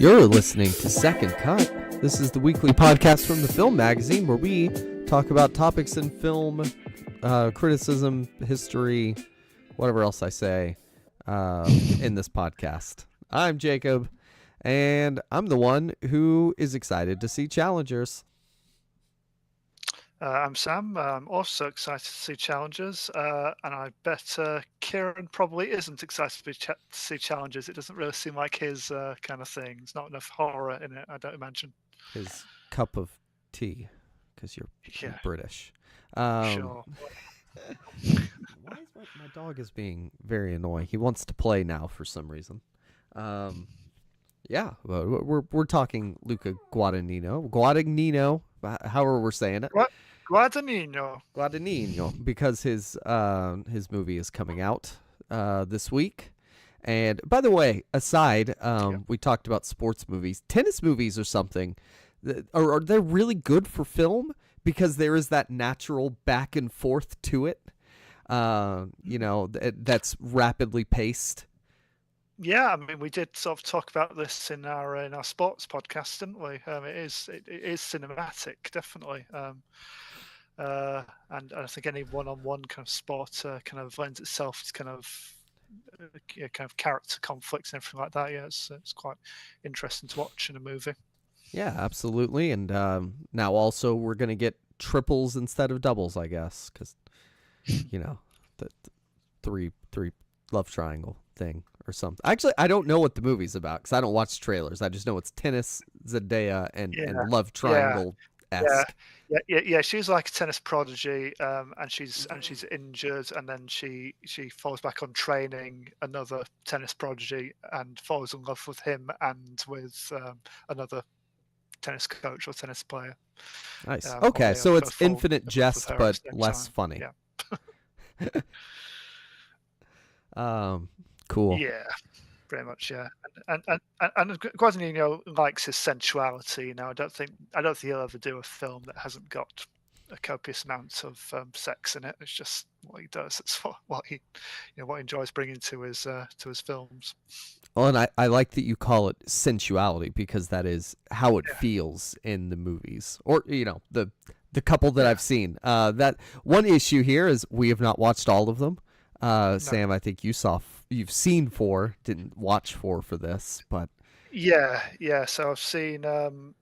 You're listening to Second Cut. This is the weekly podcast from the Film Magazine where we talk about topics in film, criticism, history, whatever else I say in this podcast. I'm Jacob, and I'm the one who is excited to see Challengers. I'm Sam. I'm also excited to see Challengers, and I bet Kieran probably isn't excited to see Challengers. It doesn't really seem like his kind of thing. There's not enough horror in it, I don't imagine. His cup of tea, because you're British. Sure. Why is my dog is being very annoying? He wants to play now for some reason. Yeah, we're talking Luca Guadagnino. However we're saying it. What? Guadagnino, because his movie is coming out this week. And by the way, aside, we talked about sports movies. Tennis movies or something, are they really good for film? Because there is that natural back and forth to it, that's rapidly paced. Yeah, I mean, we did sort of talk about this in our sports podcast, didn't we? It is cinematic, definitely. And I think any one-on-one kind of sport kind of lends itself to kind of character conflicts and everything like that. Yeah, it's quite interesting to watch in a movie. Yeah, absolutely. And now also we're going to get triples instead of doubles, I guess, because, the three love triangle thing or something. Actually, I don't know what the movie's about because I don't watch trailers. I just know it's tennis, Zendaya, and love triangle-esque. Yeah. She's like a tennis prodigy, and she's injured, and then she falls back on training another tennis prodigy and falls in love with him and with another tennis coach or tennis player. Nice. Okay, so it's infinite jest but less funny. Yeah. Cool. Yeah, very much. Yeah, and Guadagnino likes his sensuality. I don't think he'll ever do a film that hasn't got a copious amount of sex in it. It's just what he does. It's what he enjoys bringing to his films. Well, and I like that you call it sensuality because that is how it feels in the movies, or the couple that I've seen. That one issue here is we have not watched all of them. No. Sam, I think you've seen 4, didn't watch 4 for this, but yeah. So I've seen Call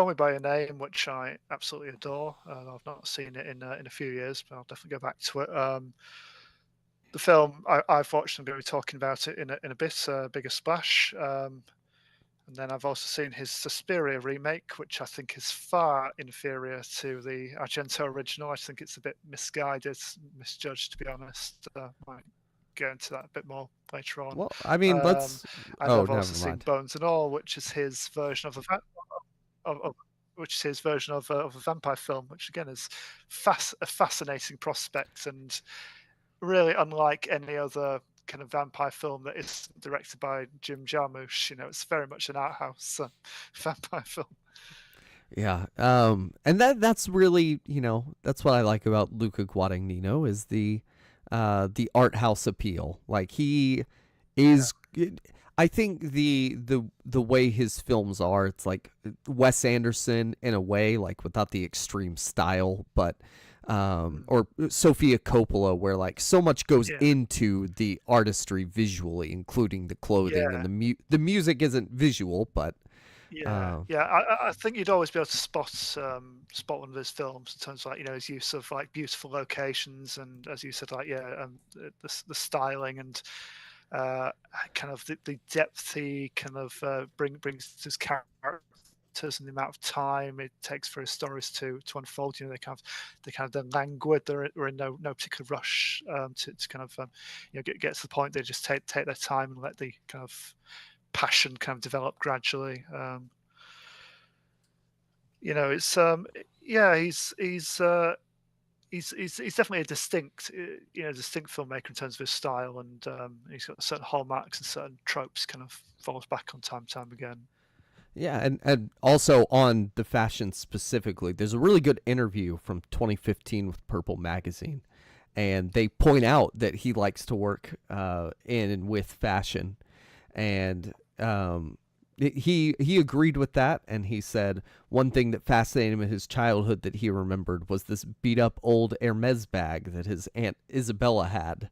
Me by Your Name, which I absolutely adore. I've not seen it in a few years, but I'll definitely go back to it. The film I've watched, I'm going to be talking about it in a bit, Bigger Splash. And then I've also seen his Suspiria remake, which I think is far inferior to the Argento original. I think it's a bit misguided, misjudged, to be honest. Might go into that a bit more later on. Well, I mean, let's. And I've also seen Bones and All, which is his version of a vampire film, which again is a fascinating prospect and really unlike any other kind of vampire film that is directed by Jim Jarmusch. It's very much an art house vampire film. Yeah, and that's really that's what I like about Luca Guadagnino is the art house appeal. Like he is. I think the way his films are, it's like Wes Anderson in a way, like without the extreme style, but. Or Sofia Coppola, where like so much goes into the artistry visually, including the clothing and the music isn't visual, but I think you'd always be able to spot one of his films in terms of like his use of like beautiful locations and, as you said, like the styling and kind of the depth he kind of brings to his character. And the amount of time it takes for his stories to unfold. They're languid. They're in no particular rush to kind of get to the point. They just take their time and let the kind of passion kind of develop gradually. It's he's definitely a distinct filmmaker in terms of his style, and he's got certain hallmarks and certain tropes kind of falls back on time and time again. Yeah, and also on the fashion specifically, there's a really good interview from 2015 with Purple Magazine, and they point out that he likes to work in and with fashion, and he agreed with that, and he said one thing that fascinated him in his childhood that he remembered was this beat up old Hermes bag that his aunt Isabella had.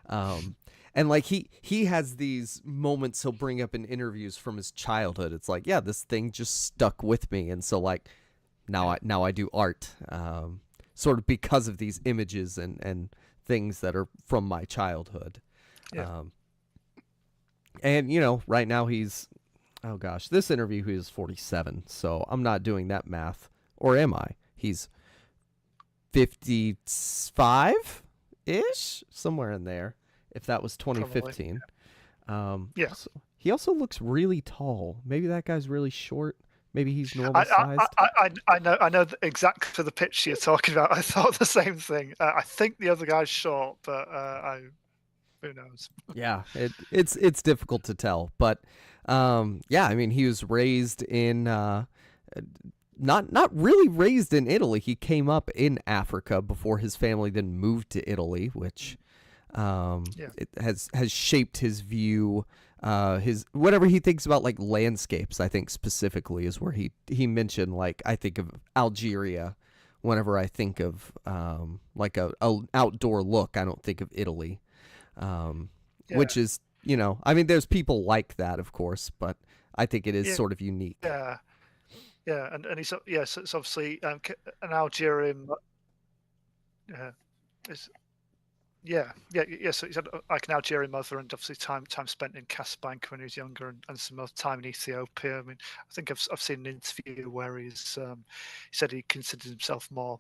Um, and like he has these moments he'll bring up in interviews from his childhood. It's like, yeah, this thing just stuck with me, and so like now I do art, sort of because of these images and things that are from my childhood. Yeah. And you know, right now he's, oh gosh, this interview he was 47, so I'm not doing that math, or am I? He's 55 ish, somewhere in there. If that was 2015. Yeah. So he also looks really tall. Maybe that guy's really short. Maybe he's normal I, sized. I know exactly the picture you're talking about. I thought the same thing. I think the other guy's short, but who knows? Yeah, it's difficult to tell, but yeah, I mean, he was raised in not really raised in Italy. He came up in Africa before his family then moved to Italy, which it has shaped his view. His whatever he thinks about like landscapes, I think specifically is where he mentioned, like, I think of Algeria whenever I think of like a outdoor look. I don't think of Italy, which is, you know, I mean, there's people like that, of course, but I think it is sort of unique. Yeah, and he's so it's obviously an Algerian. Is So he's had like an Algerian mother, and obviously time spent in Casablanca when he was younger, and some other time in Ethiopia. I mean, I think I've seen an interview where he said he considers himself more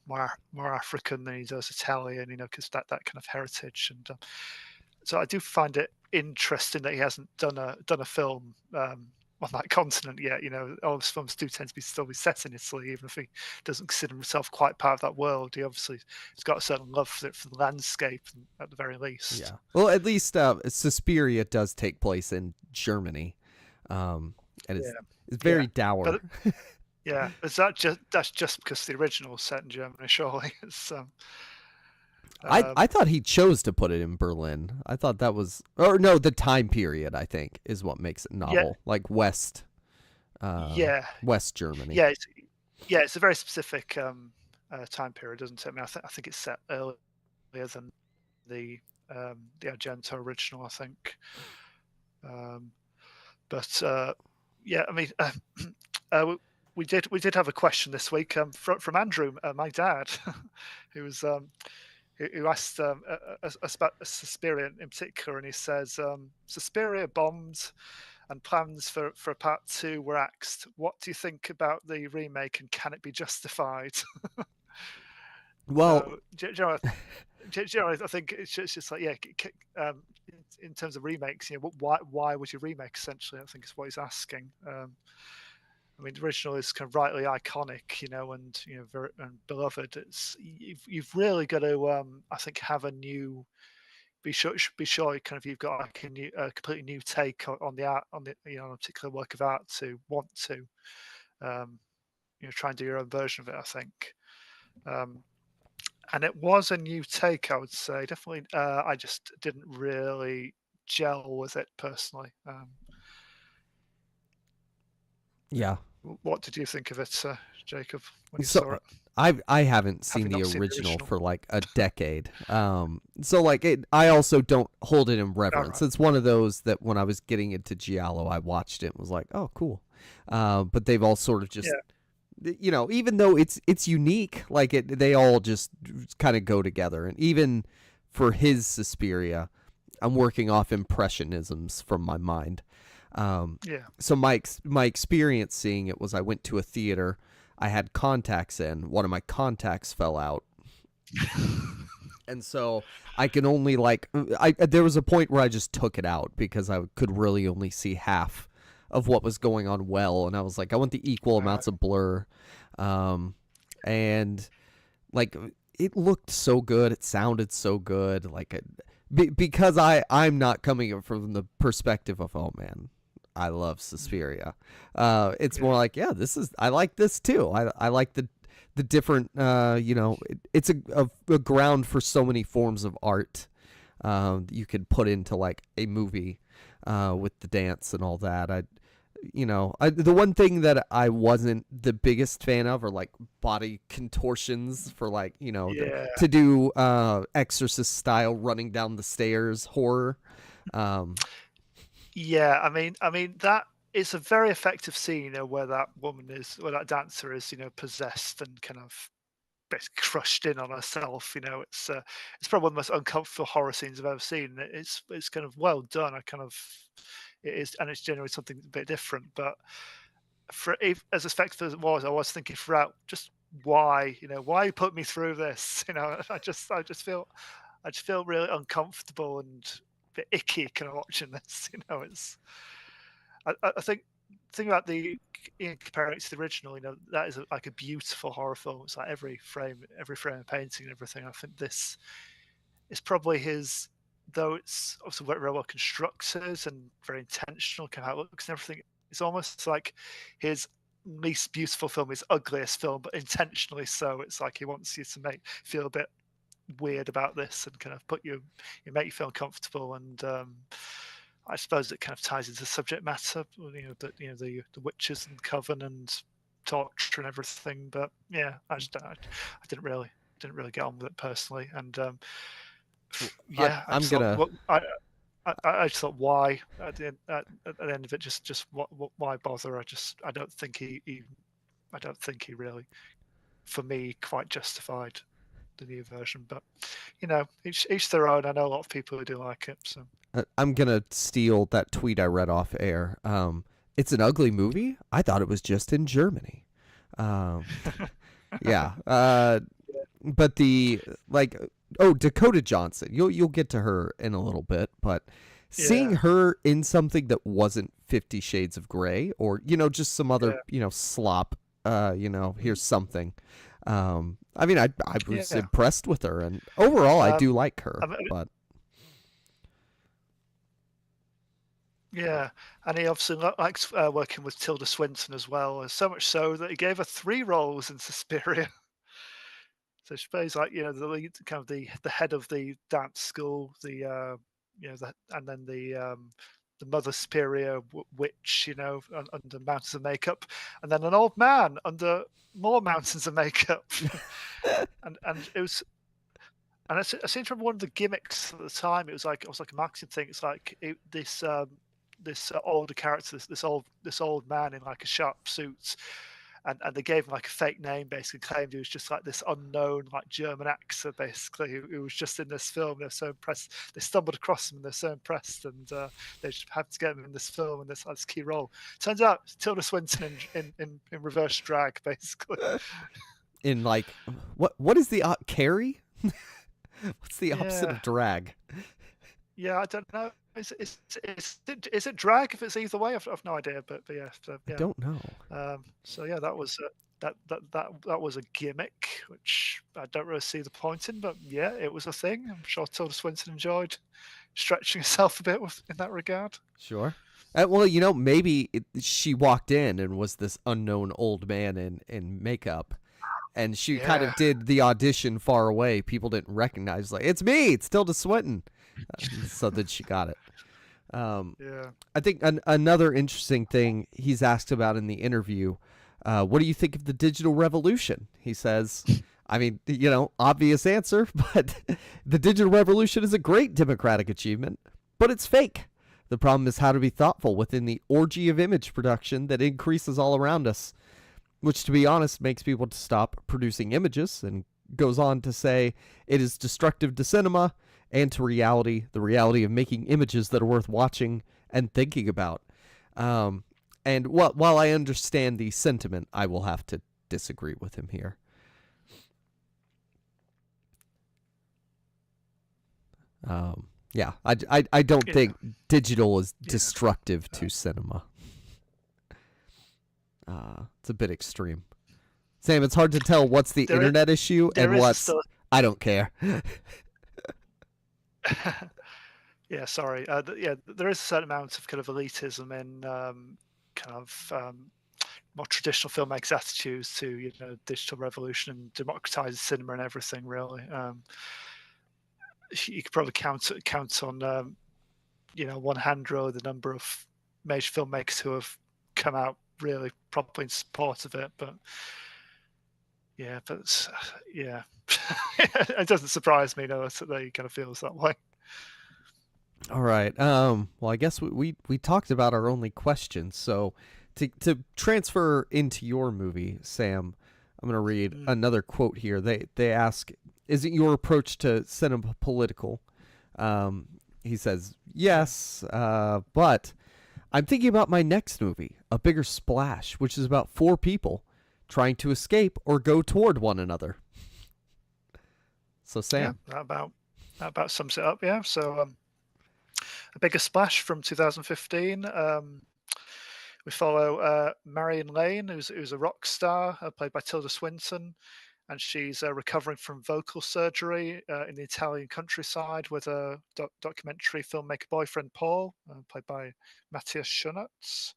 African than he does Italian, you know, because that kind of heritage. And so I do find it interesting that he hasn't done a film on that continent yet. You know, all his films do tend to still be set in Italy, even if he doesn't consider himself quite part of that world. He obviously has got a certain love for the landscape, at the very least. Yeah. Well, at least Suspiria does take place in Germany, and it's very dour. But, that's just because the original was set in Germany, surely. It's, I thought he chose to put it in Berlin. I thought that was, or no, the time period, I think, is what makes it novel. Like West Germany. It's a very specific time period, isn't it? I mean, I think it's set earlier than the Argento original, I think. I mean, we did have a question this week from Andrew, my dad, who was who asked us about Suspiria in particular, and he says Suspiria bombed and plans for a part 2 were axed. What do you think about the remake, and can it be justified? Well, do you know, I think it's just like, in terms of remakes, you know, why would you remake? Essentially, I think is what he's asking. I mean, the original is kind of rightly iconic, you know, and you know, very and beloved. It's you've really got to, I think, have a new. Be sure kind of you've got like a completely new take on the art, on the, you know, on a particular work of art to want to, you know, try and do your own version of it. I think. And it was a new take, I would say. Definitely, I just didn't really gel with it personally. Yeah. What did you think of it, Jacob, when you saw it? I haven't seen the original for like a decade. So like I also don't hold it in reverence. It's one of those that when I was getting into Giallo, I watched it and was like, oh, cool. But they've all sort of just, you know, even though it's unique, like they all just kind of go together. And even for his Suspiria, I'm working off impressionisms from my mind. So my experience seeing it was I went to a theater. I had contacts in. One of my contacts fell out. And so I can only there was a point where I just took it out because I could really only see half of what was going on well. And I was like, I want the equal amounts of blur. And like it looked so good. It sounded so good. Like because I'm not coming from the perspective of, oh man, I love Suspiria. It's more like, I like this too. I like the different, you know, it's a ground for so many forms of art you could put into like a movie with the dance and all that. the one thing that I wasn't the biggest fan of are like body contortions for like Yeah, to do Exorcist style running down the stairs horror. Um, yeah. I mean that is a very effective scene, where that dancer is, possessed and kind of basically crushed in on herself. It's probably one of the most uncomfortable horror scenes I've ever seen. It's kind of well done. It is, and it's generally something a bit different. But as effective as it was, I was thinking throughout just why you put me through this. I just feel really uncomfortable and a bit icky kind of watching this. I think thing about comparing it to the original, that is like a beautiful horror film. It's like every frame of painting and everything. I think this is probably his, though it's also very well constructed and very intentional, kind of how it looks and everything. It's almost like his least beautiful film, his ugliest film, but intentionally so. It's like he wants you to feel a bit weird about this and kind of make you feel uncomfortable. And I suppose it kind of ties into the subject matter, the witches and coven and torture and everything. But yeah, I didn't really get on with it personally. And yeah, I I'm just thought, gonna well, I just thought, why at the end of it, just why bother? I don't think I don't think he really, for me, quite justified the new version. But each their own. I know a lot of people who do like it. So I'm gonna steal that tweet I read off air. It's an ugly movie. I thought it was just in Germany. Um, yeah. But the like, oh, Dakota Johnson. You'll get to her in a little bit, but seeing yeah, her in something that wasn't 50 Shades of Grey or just some other yeah, slop. mm, Here's something. I mean, I was yeah. impressed with her, and overall, I do Um, like I her. mean, But yeah, and he obviously likes working with Tilda Swinton as well. So much so that he gave her 3 roles in Suspiria. So she plays like the lead, kind of the head of the dance school, and then the mother superior witch, under mountains of makeup, and then an old man under more mountains of makeup. And it was, and I seem to remember one of the gimmicks at the time. It was like a marketing thing. It's like this older character, this old man in like a sharp suit, and they gave him like a fake name, basically claimed he was just like this unknown like German actor, basically who was just in this film. They're so impressed. They stumbled across him and they're so impressed, and they just had to get him in this film and this key role. Turns out it's Tilda Swinton in reverse drag, basically. in like, what is the Carrie? What's the opposite Yeah, of drag? yeah, I don't know. Is it drag if it's either way? I've no idea, but yeah, so, I yeah. don't know. So yeah, that was a gimmick, which I don't really see the point in. But yeah, it was a thing. I'm sure Tilda Swinton enjoyed stretching herself a bit in that regard. Sure. Well, maybe she walked in and was this unknown old man in makeup, and she kind Yeah, of did the audition far away. People didn't recognize, like, it's me, it's Tilda Swinton. So that she got it. Um, yeah, I think another interesting thing he's asked about in the interview. What do you think of the digital revolution? He says, I mean, obvious answer, but the digital revolution is a great democratic achievement, but it's fake. The problem is how to be thoughtful within the orgy of image production that increases all around us, which, to be honest, makes people to stop producing images, and goes on to say it is destructive to cinema and to reality, the reality of making images that are worth watching and thinking about. And while I understand the sentiment, I will have to disagree with him here. Yeah, I don't yeah, think digital is yeah. destructive Uh, to cinema. It's a bit extreme. Sam, it's hard to tell what's the there is internet issue there and is what's still. I don't care. Yeah, sorry. Yeah, there is a certain amount of kind of elitism in kind of more traditional filmmakers' attitudes to digital revolution and democratizing cinema and everything. Really, you could probably count on one hand, really, the number of major filmmakers who have come out really properly in support of it. But yeah, yeah, it doesn't surprise me though that he kind of feels that way. All right. Well, I guess we talked about our only question. So to transfer into your movie, Sam, I'm gonna read Mm. another quote here. They ask, "Is it your approach to cinema political?" He says, Yeah. "Yes, but I'm thinking about my next movie, A Bigger Splash, which is about four people trying to escape or go toward one another." So, Yeah, Sam. that about sums it up. Yeah. So A Bigger Splash from 2015. We follow Marion Lane, who's a rock star, played by Tilda Swinton, and she's recovering from vocal surgery in the Italian countryside with a documentary filmmaker boyfriend Paul, played by Matthias Schoenaerts.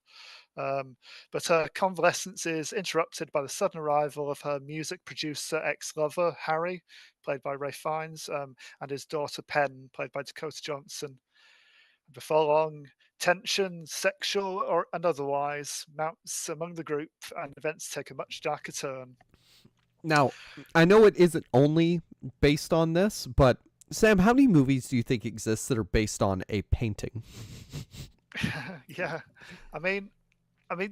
But her convalescence is interrupted by the sudden arrival of her music producer ex-lover Harry, played by Ray Fiennes, and his daughter Pen, played by Dakota Johnson. Before long, tension, sexual or and otherwise, mounts among the group, and events take a much darker turn. Now, I know it isn't only based on this, but Sam, how many movies do you think exist that are based on a painting? Yeah, I mean,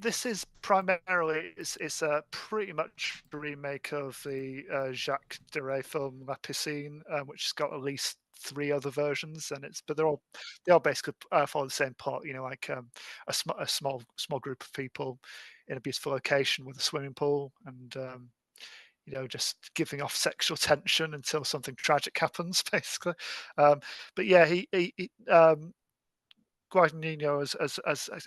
this is primarily it's a pretty much a remake of the Jacques Deray film La Piscine, which has got at least three other versions, and it's but they all basically follow the same plot. You know, like a small group of people in a beautiful location with a swimming pool, and you know, just giving off sexual tension until something tragic happens, basically. But yeah, Guadagnino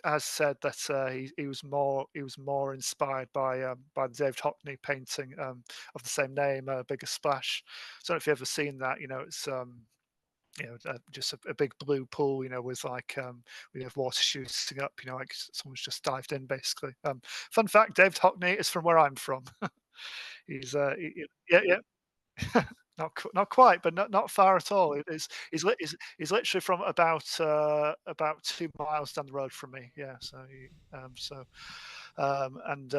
has said that he was more inspired by the David Hockney painting of the same name, Bigger Splash. So if you've ever seen that, you know it's you know just a big blue pool, you know, with like we have water shooting up, you know, like someone's just dived in basically. Fun fact: David Hockney is from where I'm from. He's yeah, yeah. Not quite, but not far at all. It is he's literally from about 2 miles down the road from me. Yeah, so and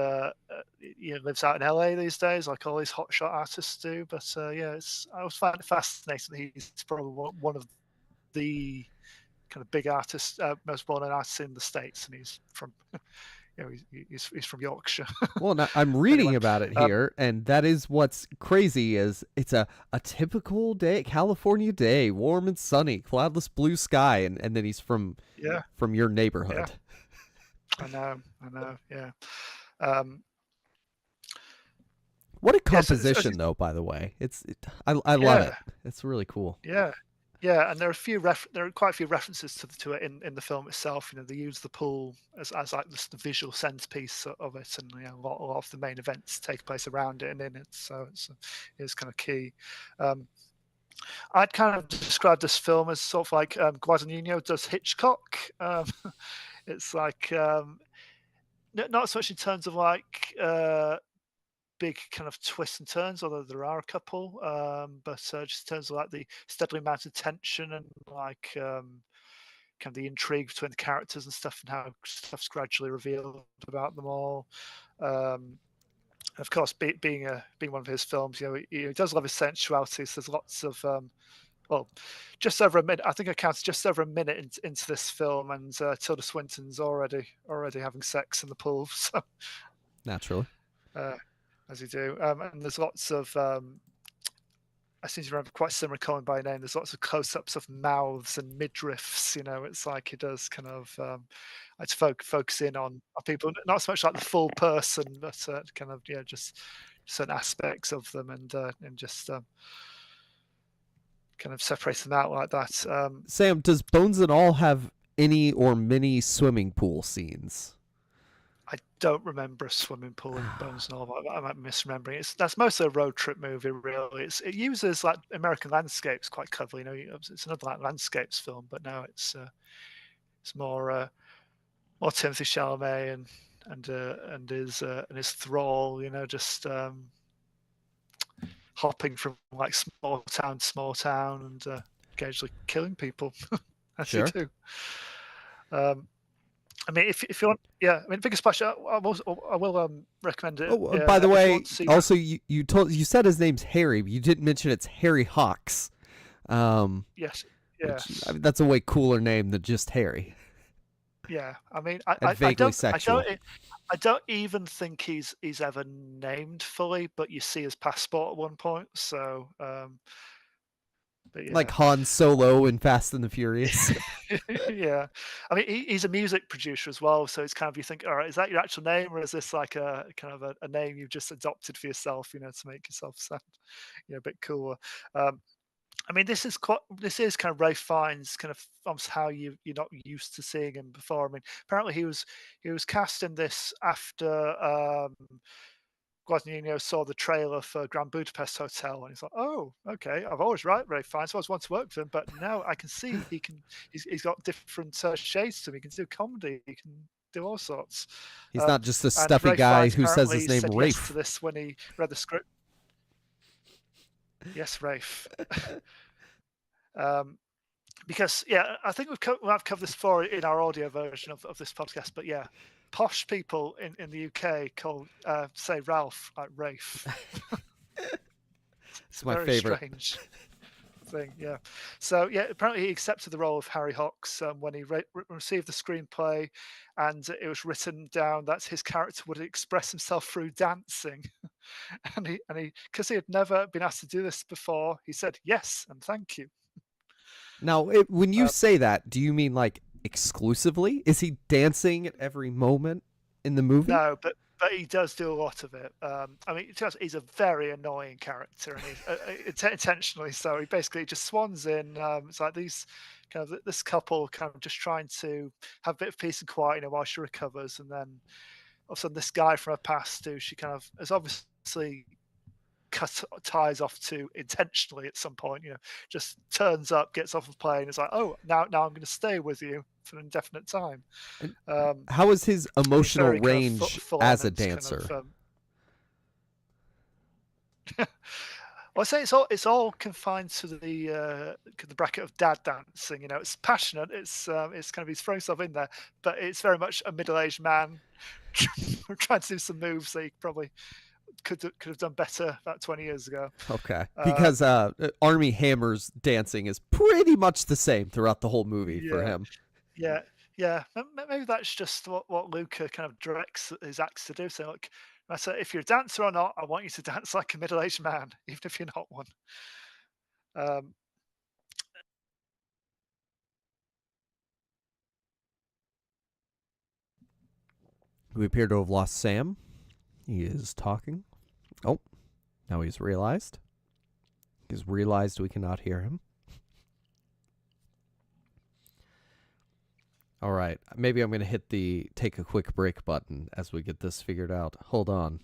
he lives out in LA these days, like all these hotshot artists do. But yeah, I always find it fascinating that he's probably one of the kind of big artists, most well-known artists in the States, and he's from you know he's from Yorkshire. Well, now I'm Anyway, reading about it um, here, and that is what's crazy is it's a typical day, California day, warm and sunny, cloudless blue sky, and then he's yeah, from your yeah, neighborhood. I know, yeah. Um, What a yes, as you, composition, though. By the way, I love it. yeah, It's really cool. yeah, yeah, and there are quite a few references to it in the film itself. You know, they use the pool as like the visual centerpiece of it, and you know, a lot of the main events take place around it and in it. So it's kind of key. Um, I'd kind of describe this film as sort of like Guadagnino does Hitchcock. It's like not so much in terms of like big kind of twists and turns, although there are a couple. But just in terms of like the steadily mounted tension and like kind of the intrigue between the characters and stuff, and how stuff's gradually revealed about them all. Um, of course, being one of his films, you know, he does love his sensuality. So there's lots of well, just over a minute. I think I counted just over a minute into this film, and Tilda Swinton's already having sex in the pool. So Naturally. uh, as you do, and there's lots of I seem to remember quite similar Colin by name. There's lots of close-ups of mouths and midriffs. You know, it's like he does kind of like to focus in on people, not so much like the full person, but kind of yeah, just certain aspects of them, and just kind of separate them out like that. Sam, does Bones and All have any or many swimming pool scenes? I don't remember a swimming pool in Bones and All. I might be misremembering. That's mostly a road trip movie, really. It uses like American landscapes quite cleverly. You know, it's another like landscapes film, but now it's more Timothy Chalamet and his thrall. You know, just hopping from like small town to small town and occasionally killing people as you Sure. do. Um, I mean, if you want, yeah, I mean, Bigger Splash. I will recommend it. Oh, by the If you way, want to see. also you said his name's Harry, but you didn't mention it's Harry Hawks. Yes, Which I yes, mean, that's a way cooler name than just Harry. yeah. I mean, And vaguely sexual. I don't even think he's ever named fully, but you see his passport at one point. So, but Like yeah. Han Solo in Fast and the Furious. Yeah, I mean, he's a music producer as well, so it's kind of you think, all right, is that your actual name, or is this like a kind of a name you've just adopted for yourself, to make yourself sound, a bit cooler. Um, I mean, this is kind of Ray Fiennes, kind of almost how you're not used to seeing him before. I mean, apparently he was cast in this after Guadagnino saw the trailer for Grand Budapest Hotel, and he's like, "Oh, okay. I've always liked Ray Fiennes, so I always want to work with him, but now I can see he can. He's got different shades to him. He can do comedy. He can do all sorts." He's Um, not just a and stuffy Ray guy Fiennes who says his apparently name said yes to Rafe. this when he read the script. Yes, Rafe. um, because yeah, I think I've covered this before in our audio version of this podcast, but yeah, posh people in the UK call say Ralph like Rafe. It's It's my very favorite. strange thing, yeah. So yeah, apparently he accepted the role of Harry Hawks when he received the screenplay, and it was written down that his character would express himself through dancing, and he because he had never been asked to do this before, he said yes and thank you. Now, when you Uh, say that, do you mean like exclusively? Is he dancing at every moment in the movie? No, but he does do a lot of it. I mean, he's a very annoying character, and he's intentionally so. He basically just swans in. It's like these kind of this couple kind of just trying to have a bit of peace and quiet, while she recovers, and then all of a sudden this guy from her past, who she kind of has obviously cut ties off to intentionally at some point, just turns up, gets off a plane. It's like, oh, now I'm going to stay with you for an indefinite time. And Um, how is his and he's emotional very kind of range full on as a and kind dancer? of I say it's all confined to the bracket of dad dancing. It's passionate. It's kind of he's throwing stuff in there, but it's very much a middle-aged man trying to do some moves that he probably could have done better about 20 years ago. Okay, Um, because Army Hammer's dancing is pretty much the same throughout the whole movie for yeah, him. yeah, yeah. Maybe that's just what Luca kind of directs his acts to do. So, look, I said, if you're a dancer or not, I want you to dance like a middle-aged man, even if you're not one. Um, We appear to have lost Sam. He is talking. Oh, now he's realized. He's realized we cannot hear him. All right, maybe I'm going to hit the take a quick break button as we get this figured out. Hold on.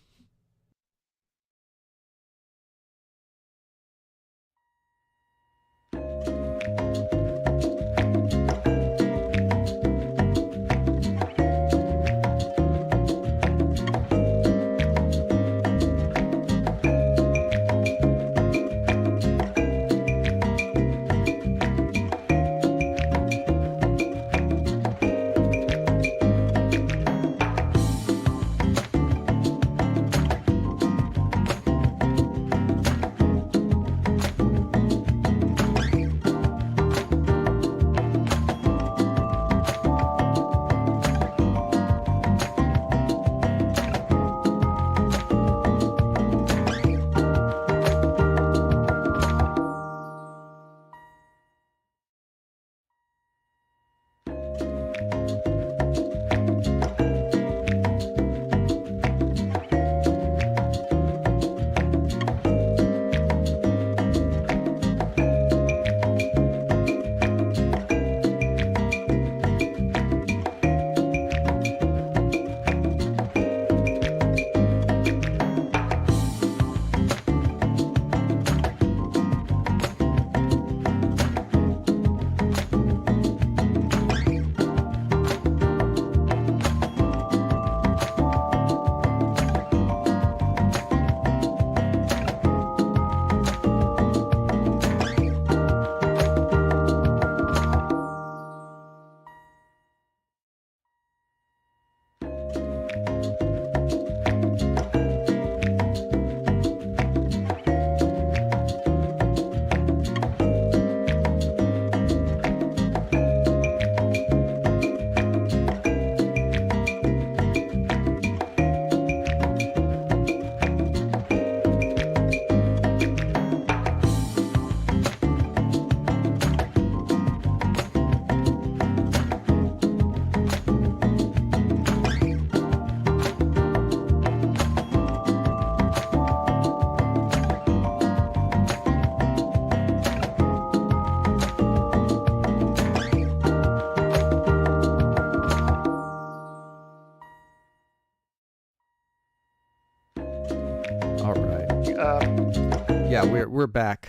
Yeah, we're back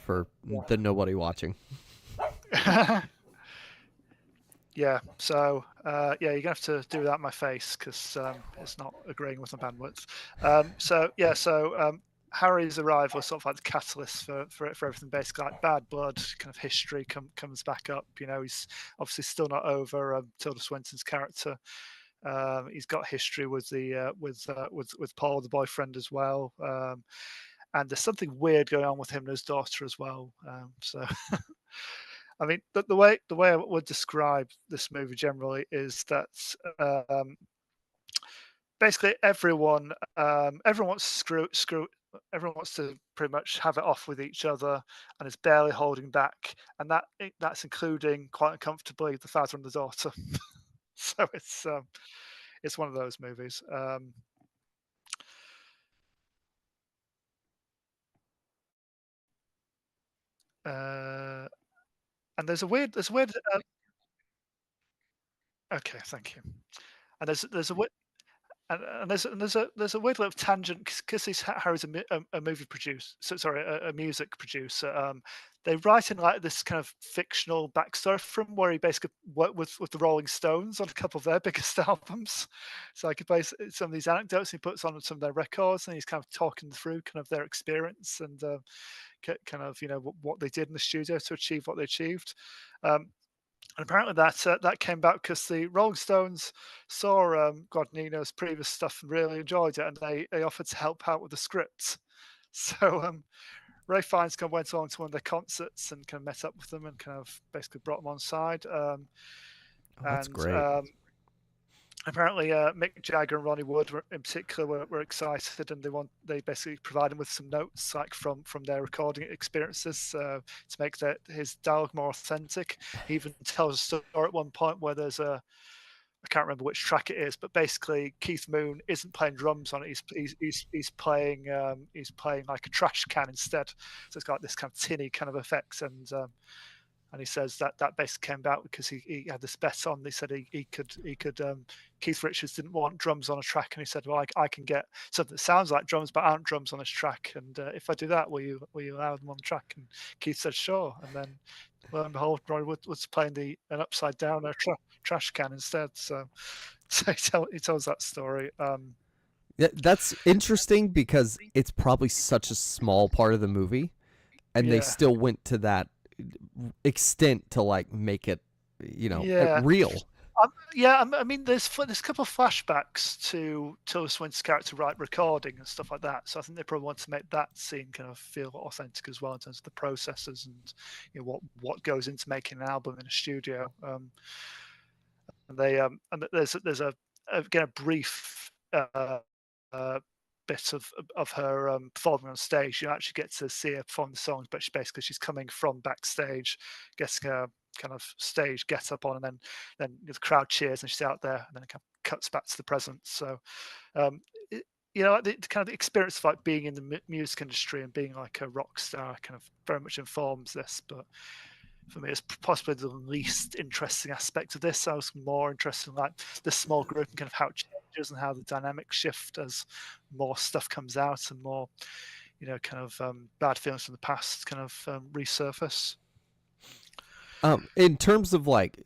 for the nobody watching. Yeah, so yeah, you're gonna have to do that in my face because it's not agreeing with my bandwidth. Harry's arrival is sort of like the catalyst for everything. Basically, like bad blood, kind of history comes back up. You know, he's obviously still not over Tilda Swinton's character. He's got history with the with Paul, the boyfriend, as well. And there's something weird going on with him and his daughter as well. So I mean, the way I would describe this movie generally is that basically everyone wants to everyone wants to pretty much have it off with each other, and is barely holding back, and that's including quite uncomfortably the father and the daughter. So it's one of those movies. And there's a weird. Okay, thank you. And there's a there's a weird little tangent because Harry's a movie producer, so sorry, a music producer. They write in like this kind of fictional backstory from where he basically worked with the Rolling Stones on a couple of their biggest albums. So he plays some of these anecdotes he puts on some of their records, and he's kind of talking through kind of their experience and kind of what they did in the studio to achieve what they achieved. And apparently that came back because the Rolling Stones saw Guadagnino's previous stuff and really enjoyed it, and they offered to help out with the scripts. So Ray Fiennes kind of went along to one of their concerts and kind of met up with them and kind of basically brought them on side. Oh, that's And great. apparently Mick Jagger and Ronnie Wood in particular were excited, and they basically provided him with some notes like from their recording experiences to make his dialogue more authentic. He even tells a story at one point where there's I can't remember which track it is, but basically Keith Moon isn't playing drums on it. He's playing like a trash can instead. So it's got this kind of tinny kind of effects, and he says that basically came about because he had this bet on. They said he could. Keith Richards didn't want drums on a track, and he said, "Well, I can get something that sounds like drums but aren't drums on this track, and if I do that, will you allow them on the track?" And Keith said, "Sure." And then, lo and behold, Roy was playing an upside down trash can instead. So he tells that story. Yeah, that's interesting because it's probably such a small part of the movie, and they Yeah, still went to that extent to like make it, yeah. real. I mean, there's a couple of flashbacks to Tilda Swinton's character, right, recording and stuff like that. So I think they probably want to make that scene kind of feel authentic as well in terms of the processes and what goes into making an album in a studio. And there's again a brief uh, bit of her performing on stage. You actually get to see her perform the songs, but she's coming from backstage, getting a kind of stage get up on, and then the crowd cheers and she's out there, and then it kind of cuts back to the present. So um, it, the kind of the experience of like being in the music industry and being like a rock star kind of very much informs this. But for me, it's possibly the least interesting aspect of this. I was more interested in like the small group and kind of how it changes and how the dynamics shift as more stuff comes out and more, kind of bad feelings from the past kind of resurface. In terms of like,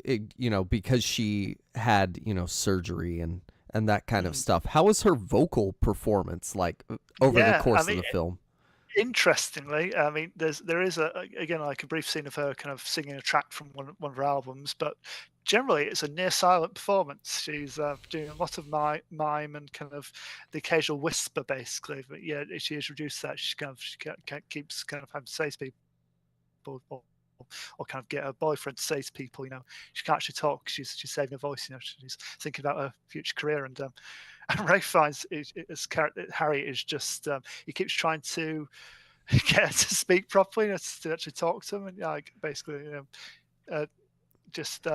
because she had surgery and that kind of Mm. stuff, how was her vocal performance like over the Yeah, I course of mean, the film? interestingly, I mean, there is again like a brief scene of her kind of singing a track from one of her albums, but generally it's a near silent performance. She's doing a lot of mime and kind of the occasional whisper, basically. But yeah, she has reduced that. She keeps kind of having to say to people, or kind of get her boyfriend to say to people, she can't actually talk. She's saving her voice. She's thinking about her future career, and Ray finds Harry is just he keeps trying to get her to speak properly, to actually talk to him, and like basically, just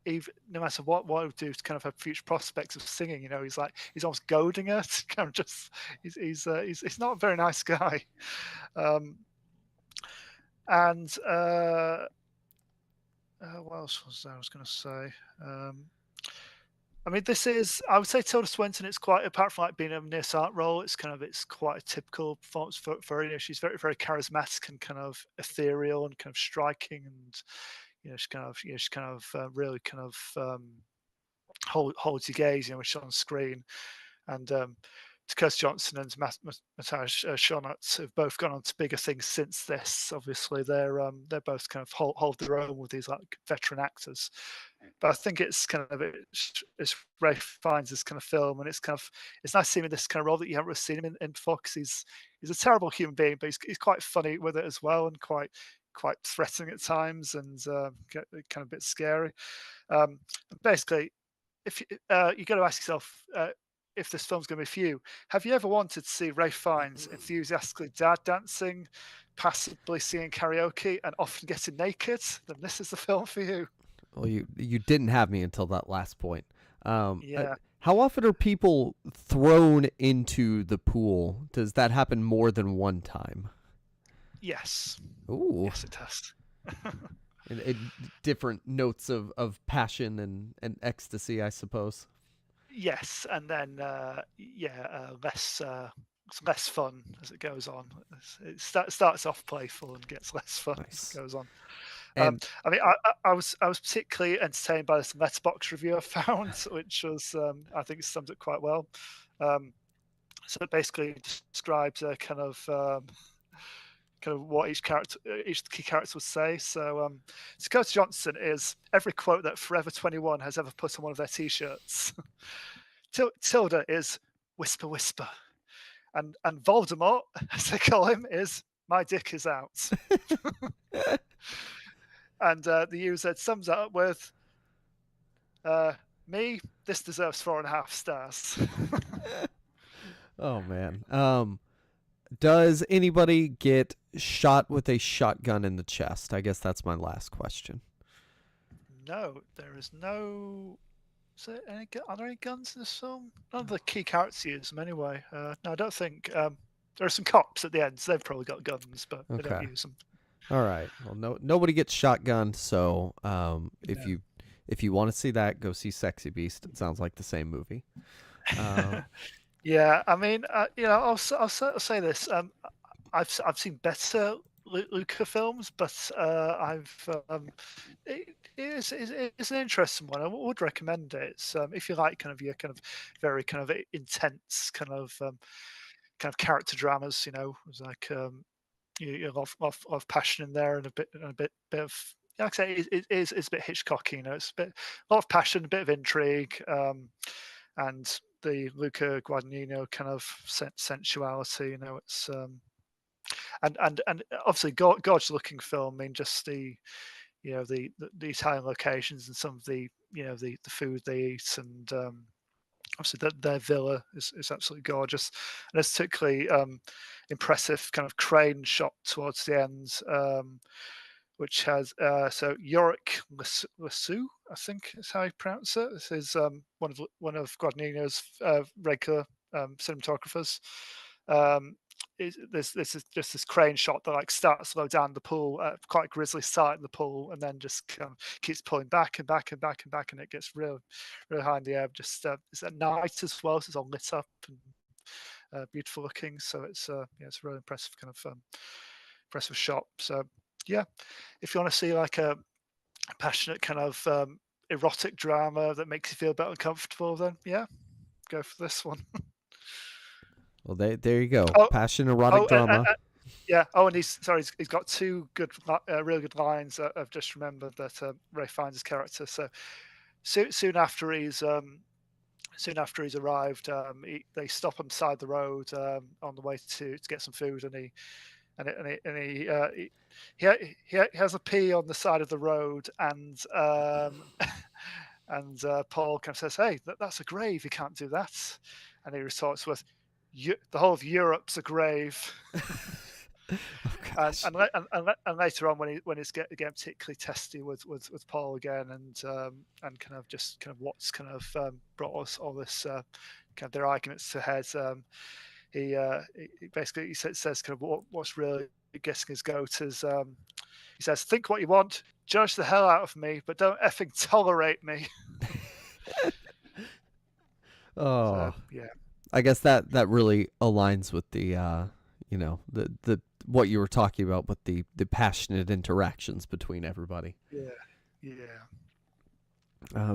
even no matter what we do to kind of have future prospects of singing, he's almost goading her to kind of just he's not a very nice guy, and what else was I was going to say? I mean, this is, I would say Tilda Swinton, it's quite, apart from like being a near silent role, it's quite a typical performance for her. You know, she's very, very charismatic and kind of ethereal and kind of striking, and she kind of really kind of holds your gaze, when she's on screen. And Curtis Johnson and Mataj Shonat have both gone on to bigger things since this. Obviously, they're both kind of hold their own with these like veteran actors. But I think it's kind of it's Ray Fiennes' this kind of film, and it's nice seeing him in this kind of role that you haven't really seen him in before, because he's a terrible human being, but he's quite funny with it as well, and quite threatening at times, and kind of a bit scary. Basically, if you got to ask yourself, if this film's going to be for you, have you ever wanted to see Ray Fiennes enthusiastically dad dancing, passively singing karaoke, and often getting naked? Then this is the film for you. Well, you didn't have me until that last point. Yeah. How often are people thrown into the pool? Does that happen more than one time? Yes. Ooh. Yes, it does. And different notes of passion and ecstasy, I suppose. Yes, and then less fun as it goes on. It starts off playful and gets less fun as Nice. it goes on. And I mean, I was particularly entertained by this Letterboxd review I found, which was I think sums it quite well. So it basically describes a kind of what each key character would say. So Curtis Johnson is every quote that Forever 21 has ever put on one of their T-shirts. Tilda is whisper, whisper, and Voldemort, as they call him, is my dick is out. And the user sums that up with, me, this deserves 4.5 stars. oh man. Does anybody get shot with a shotgun in the chest? I guess that's my last question. No, there is no. Are there any guns in this film? None of the key characters use them anyway. No, I don't think. There are some cops at the end, so they've probably got guns, but they don't Okay. use them. All right. Well, nobody gets shotgunned. So, if No. you want to see that, go see Sexy Beast. It sounds like the same movie. Yeah, I mean, I'll say this. I've seen better Luca films, but it's an interesting one. I would recommend it. It's, if you like kind of your kind of very kind of intense kind of character dramas, it's like you a lot of passion in there, and a bit of, like I say, it's a bit Hitchcocky. It's a lot of passion, a bit of intrigue, and the Luca Guadagnino kind of sensuality. It's and obviously gorgeous looking film. I mean, just the Italian locations and some of the food they eat, and obviously their villa is absolutely gorgeous, and it's particularly impressive kind of crane shot towards the end, which has so Yorick Lassou, I think is how you pronounce it. This is one of Guadagnino's regular cinematographers. Um, there's just this crane shot that like starts to low down the pool, quite a grisly start in the pool, and then just kind of keeps pulling back and back and back and back, and it gets really high in the air. Just it's at night as well, so it's all lit up and beautiful looking. So it's it's a really impressive kind of impressive shot. So yeah, if you want to see like a passionate kind of erotic drama that makes you feel a bit uncomfortable, then yeah, go for this one. Well, there you go. Oh, Passion, erotic oh, drama. yeah. Oh, and he's got two really good lines. I've just remembered that Ray Fiennes' character. So soon after he's arrived, they stop him beside the road on the way to get some food, and he has a pee on the side of the road, and and Paul kind of says, "Hey, that's a grave. You can't do that." And he retorts with, "The whole of Europe's a grave." Oh and, gosh. and later on, when he's getting particularly testy with Paul again, and kind of what's kind of brought us all this kind of their arguments to head. He basically says kind of what's really guessing his goat is. He says, "Think what you want, judge the hell out of me, but don't effing tolerate me." Oh, So yeah, I guess that really aligns with the the what you were talking about with the passionate interactions between everybody. yeah, yeah,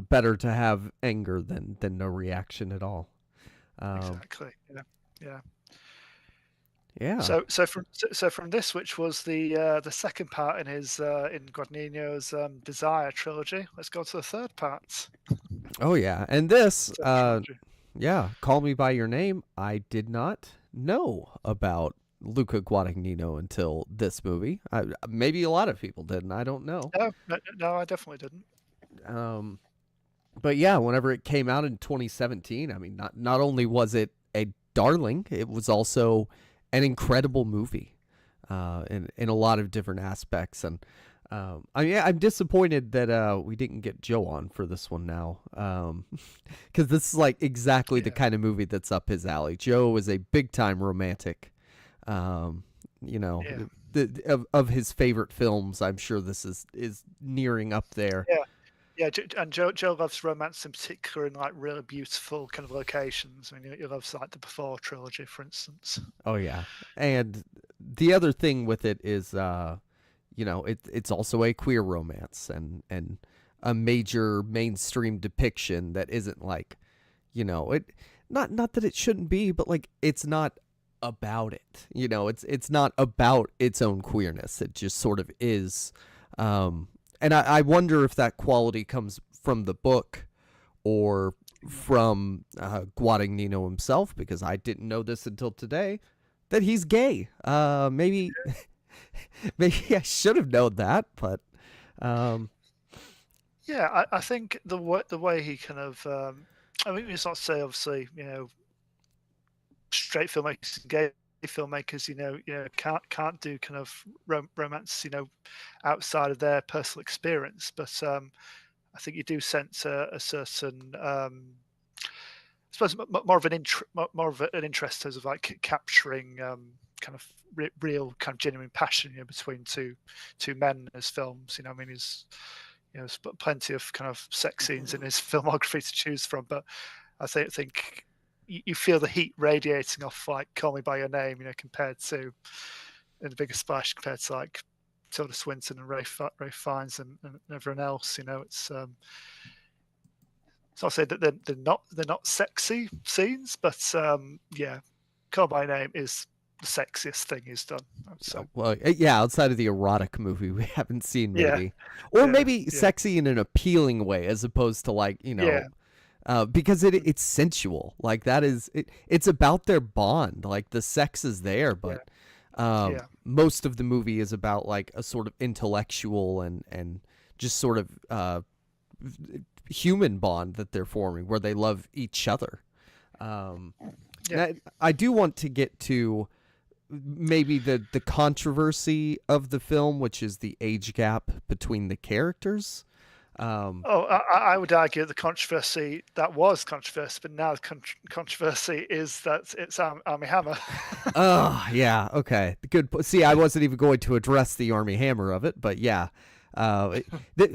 Better to have anger than no reaction at all. Um, exactly. Yeah, yeah. yeah. So from this, which was the second part in his in Guadagnino's Desire trilogy, let's go to the third part. Oh yeah. And this, Third trilogy. yeah, Call Me by Your Name. I did not know about Luca Guadagnino until this movie. Maybe a lot of people didn't. I don't know. No, no, no, I definitely didn't. Um, but yeah, whenever it came out in 2017, I mean, not only was it a darling, it was also an incredible movie, in a lot of different aspects. And I mean, I'm disappointed that we didn't get Joe on for this one now, because this is like exactly the Yeah, kind of movie that's up his alley. Joe is a big time romantic. Um, you know, yeah, of his favorite films, I'm sure this is nearing up there. yeah, yeah. And Joe loves romance in particular in like really beautiful kind of locations. I mean, he loves like the Before trilogy, for instance. Oh yeah, and the other thing with it is, it's also a queer romance and a major mainstream depiction that isn't like, it not that it shouldn't be, but like it's not about it. It's not about its own queerness. It just sort of is. And I wonder if that quality comes from the book or from Guadagnino himself, because I didn't know this until today that he's gay. Maybe maybe I should have known that, but um, Yeah, I think the way he kind of, I mean, it's not to say obviously, straight filmmakers and gay filmmakers, can't do kind of romance, outside of their personal experience. But I think you do sense a certain, I suppose, more of an interest as of like capturing kind of real, kind of genuine passion, between two men as films. I mean, there's plenty of kind of sex scenes in his filmography to choose from, but I think you feel the heat radiating off like Call Me by Your Name, compared to in the bigger splash compared to like Tilda Swinton and Ray Fiennes and everyone else. It's not to say that they're not sexy scenes, but yeah, Call by Name is the sexiest thing he's done, I would say. well, yeah, outside of the erotic movie we haven't seen, Yeah, maybe, or yeah, maybe yeah, sexy in an appealing way, as opposed to like yeah, because it's sensual. Like that is it. It's about their bond. Like the sex is there, yeah, but yeah, most of the movie is about like a sort of intellectual and just sort of human bond that they're forming, where they love each other. Um, yeah. and I do want to get to maybe the controversy of the film, which is the age gap between the characters. Oh, I would argue the controversy that was controversy, but now the controversy is that it's Army Hammer. Oh, yeah. Okay. Good. See, I wasn't even going to address the Army Hammer of it, but yeah.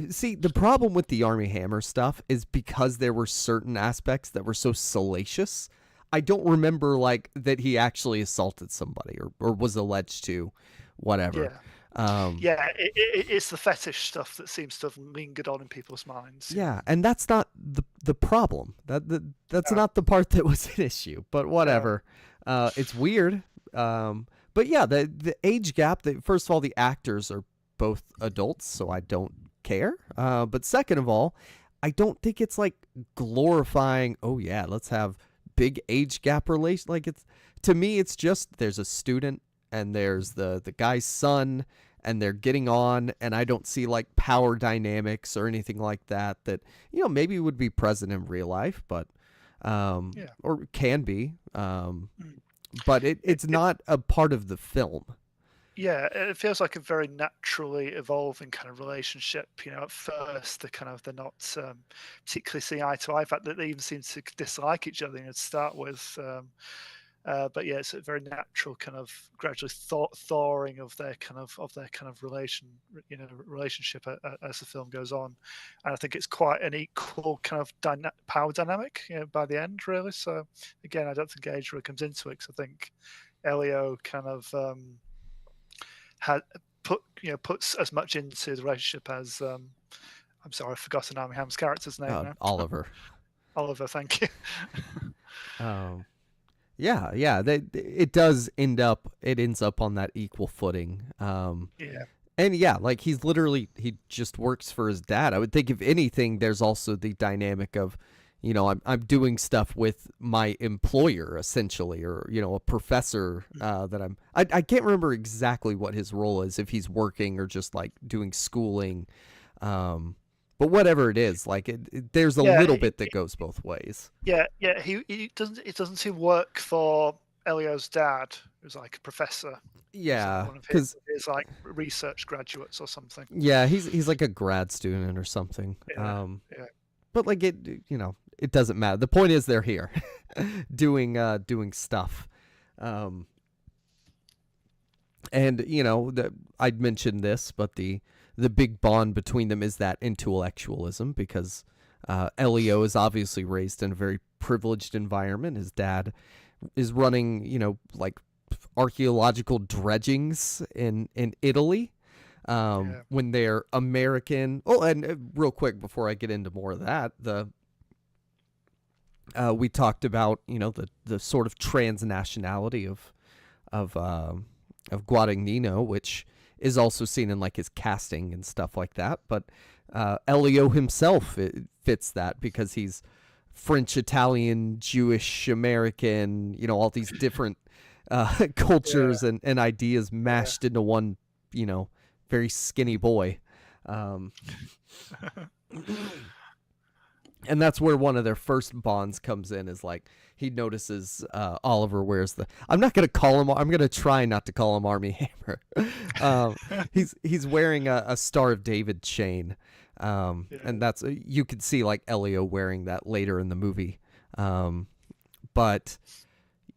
See, the problem with the Army Hammer stuff is because there were certain aspects that were so salacious. I don't remember like that he actually assaulted somebody or was alleged to, whatever. Yeah, Um, yeah. It's the fetish stuff that seems to have lingered on in people's minds. yeah, and that's not the problem. That's No, not the part that was an issue. But no, whatever. It's weird. But yeah, the age gap. First of all, the actors are both adults, so I don't care. But second of all, I don't think it's like glorifying. Oh yeah, let's have big age gap relation. Like it's to me, it's just there's a student and there's the guy's son and they're getting on, and I don't see like power dynamics or anything like that maybe would be present in real life, but yeah. or can be, Mm. but It, it's it, not a part of the film. yeah, it feels like a very naturally evolving kind of relationship. At first they're not particularly seeing eye to eye. In fact, that they even seem to dislike each other. To start with, But yeah, it's a very natural kind of gradually thawing of their kind of relationship as the film goes on, and I think it's quite an equal kind of power dynamic, by the end, really. So again, I don't think age really comes into it, because I think Elio kind of had puts as much into the relationship as I'm sorry, I've forgotten Armie Hammer's character's name now. Oliver. Oliver, thank you. Yeah, it ends up on that equal footing. Yeah. And yeah, like he just works for his dad. I would think if anything, there's also the dynamic of, I'm doing stuff with my employer essentially, or a professor that I can't remember exactly what his role is, if he's working or just like doing schooling. But whatever it is, like there's a little bit that goes both ways. Yeah. He doesn't he work for Elio's dad, who's like a professor. Yeah, one of his like research graduates or something. Yeah, he's like a grad student or something. Yeah. But like it doesn't matter. The point is they're here, doing stuff. And I'd mentioned this, but the big bond between them is that intellectualism, because Elio is obviously raised in a very privileged environment. His dad is running, like archaeological dredgings in Italy when they're American. Oh, and real quick before I get into more of that, we talked about the sort of transnationality of Guadagnino, which is also seen in like his casting and stuff like that. But Elio himself fits that, because he's French, Italian, Jewish, American, all these different cultures and ideas mashed into one, very skinny boy. And that's where one of their first bonds comes in, is like he notices Oliver wears I'm not going to try not to call him Armie Hammer. He's wearing a Star of David chain. And that's, you could see like Elio wearing that later in the movie. But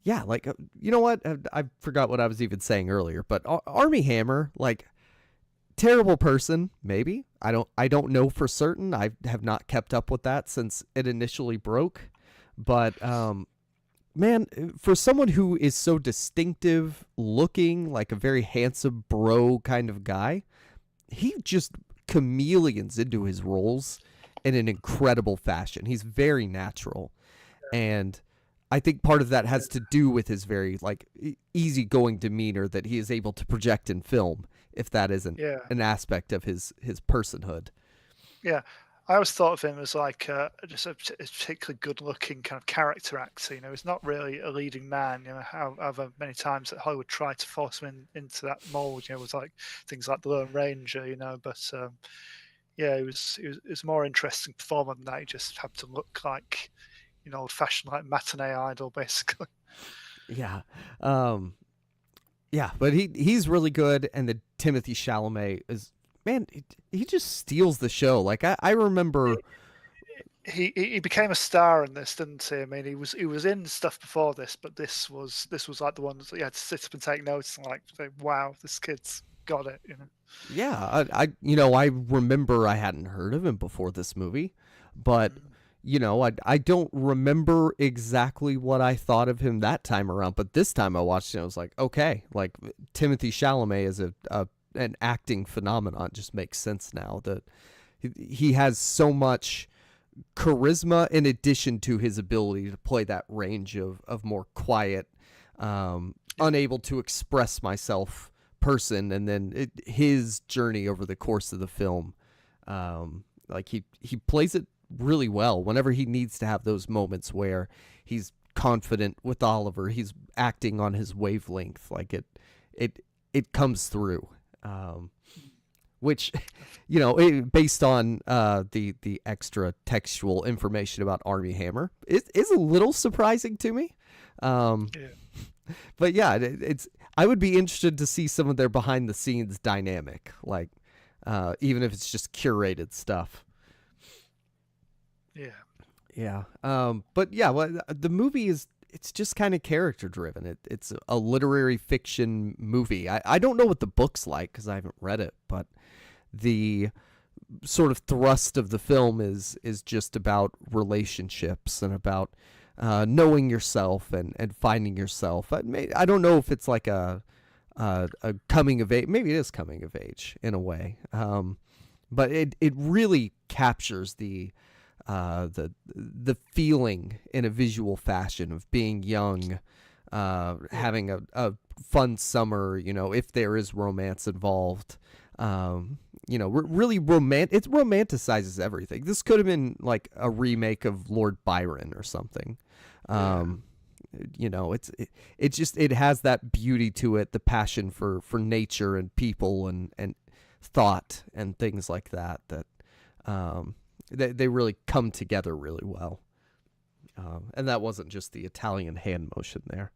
yeah, like, you know what? I forgot what I was even saying earlier, but Armie Hammer, like, terrible person, maybe. I don't know for certain. I have not kept up with that since it initially broke. But man, for someone who is so distinctive looking, like a very handsome bro kind of guy, he just chameleons into his roles in an incredible fashion. He's very natural. And I think part of that has to do with his very like easygoing demeanor that he is able to project in film, if that isn't an aspect of his personhood. Yeah, I always thought of him as like just a particularly good-looking kind of character actor. He's not really a leading man. However many times that Hollywood tried to force him into that mold. With like things like The Lone Ranger. But he was a more interesting performer than that. He just had to look like old-fashioned like matinee idol, basically. Yeah. Yeah, but he's really good, and the Timothy Chalamet is, man, he just steals the show. Like I remember he became a star in this, didn't he? I mean, he was in stuff before this, but this was like the one that you had to sit up and take notice and like say, wow, this kid's got it. Yeah, I remember I hadn't heard of him before this movie, but I don't remember exactly what I thought of him that time around, but this time I watched it, I was like, okay, like Timothy Chalamet is an acting phenomenon. It just makes sense now that he has so much charisma in addition to his ability to play that range of more quiet, unable to express myself person, and then his journey over the course of the film, like he plays it really well. Whenever he needs to have those moments where he's confident with Oliver, he's acting on his wavelength, like it comes through, which based on the extra textual information about Armie Hammer is a little surprising to me. But yeah, I would be interested to see some of their behind the scenes dynamic, like even if it's just curated stuff. Yeah. But yeah, well, the movie is it's just kind of character driven. It's a literary fiction movie. I don't know what the book's like because I haven't read it, but the sort of thrust of the film is just about relationships and about knowing yourself and finding yourself. I don't know if it's like a coming of age. Maybe it is coming of age in a way, but it really captures the feeling in a visual fashion of being young, having a fun summer. If there is romance involved. Really it romanticizes everything. This could have been like a remake of Lord Byron or something. It has that beauty to it, the passion for nature and people and thought and things like that they really come together really well. And that wasn't just the Italian hand motion there.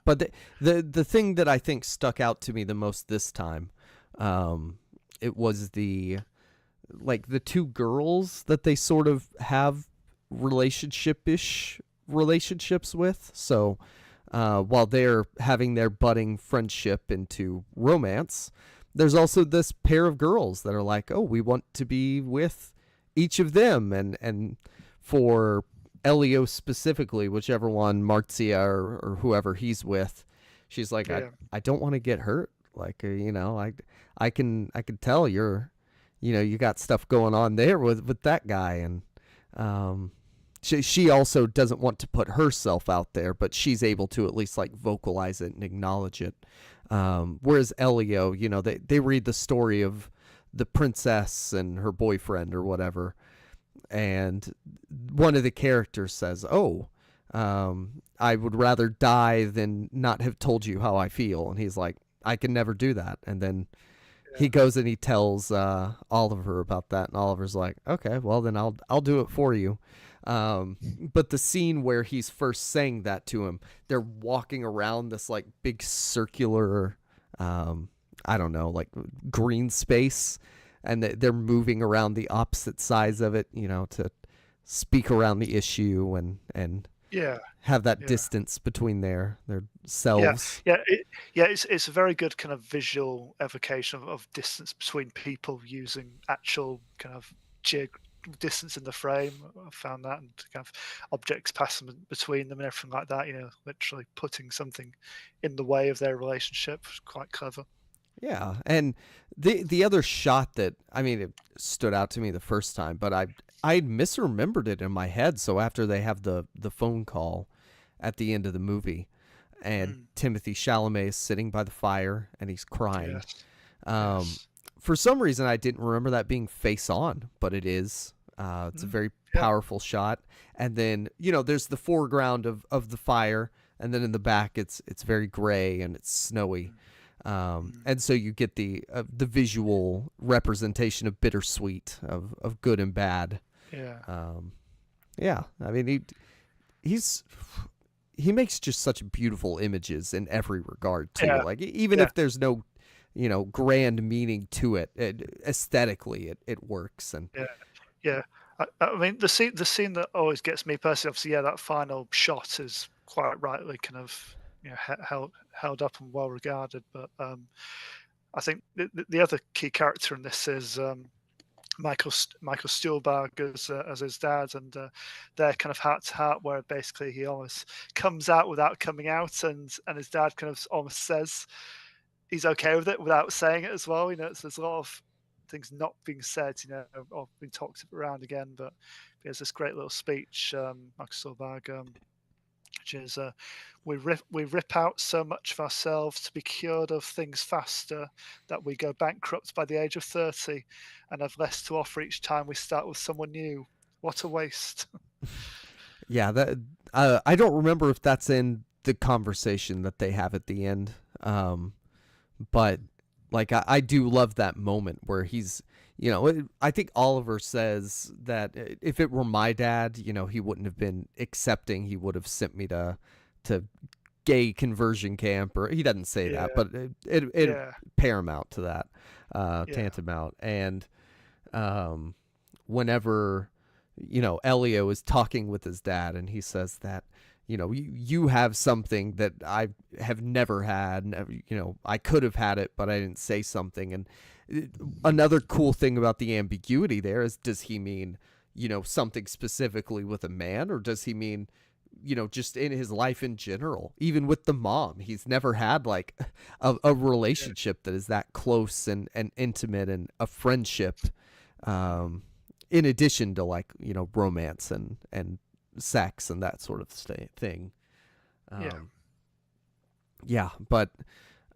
But the thing that I think stuck out to me the most this time, it was the two girls that they sort of have relationships with. So while they're having their budding friendship into romance, there's also this pair of girls that are like, oh, we want to be with each of them. And for Elio specifically, whichever one, Marzia or whoever he's with, she's like, I don't want to get hurt. Like, I can tell you got stuff going on there with that guy. And she also doesn't want to put herself out there, but she's able to at least like vocalize it and acknowledge it. Whereas Elio, they read the story of the princess and her boyfriend or whatever. And one of the characters says, oh, I would rather die than not have told you how I feel. And he's like, I can never do that. And then he goes and he tells Oliver about that. And Oliver's like, okay, well, then I'll do it for you. But the scene where he's first saying that to him, they're walking around this like big circular, I don't know, like green space. And they're moving around the opposite sides of it, to speak around the issue and have that distance between their selves. It's a very good kind of visual evocation of distance between people using actual kind of distance in the frame. I found that, and kind of objects passing between them and everything like that. Literally putting something in the way of their relationship. Quite clever. Yeah, and the other shot that, it stood out to me the first time, but I misremembered it in my head. So after they have the phone call at the end of the movie, and Timothée Chalamet is sitting by the fire and he's crying. Yes. For some reason, I didn't remember that being face on, but it is. It's a very powerful shot. And then there's the foreground of the fire, and then in the back it's very gray and it's snowy. And so you get the visual representation of bittersweet, of good and bad. He makes just such beautiful images in every regard too. Like even if there's no grand meaning to it, aesthetically it works. And the scene that always gets me personally, obviously, that final shot is quite rightly kind of held up and well regarded, but I think the other key character in this is Michael Stuhlbarg as his dad, and their kind of heart to heart, where basically he almost comes out without coming out, and his dad kind of almost says he's okay with it without saying it as well. So there's a lot of things not being said, or being talked around again, but there's this great little speech, Michael Stuhlbarg, which is we rip out so much of ourselves to be cured of things faster that we go bankrupt by the age of 30 and have less to offer each time we start with someone new. What a waste. That I don't remember if that's in the conversation that they have at the end, but like I do love that moment where he's I think Oliver says that if it were my dad, he wouldn't have been accepting. He would have sent me to gay conversion camp, or he doesn't say that, but it paramount to that, tantamount. And whenever Elio is talking with his dad, and he says that, you have something that I have never had. I could have had it, but I didn't say something. And another cool thing about the ambiguity there is, does he mean, something specifically with a man, or does he mean, just in his life in general? Even with the mom, he's never had like a relationship that is that close and intimate, and a friendship, in addition to like, romance and sex and that sort of thing. Yeah, but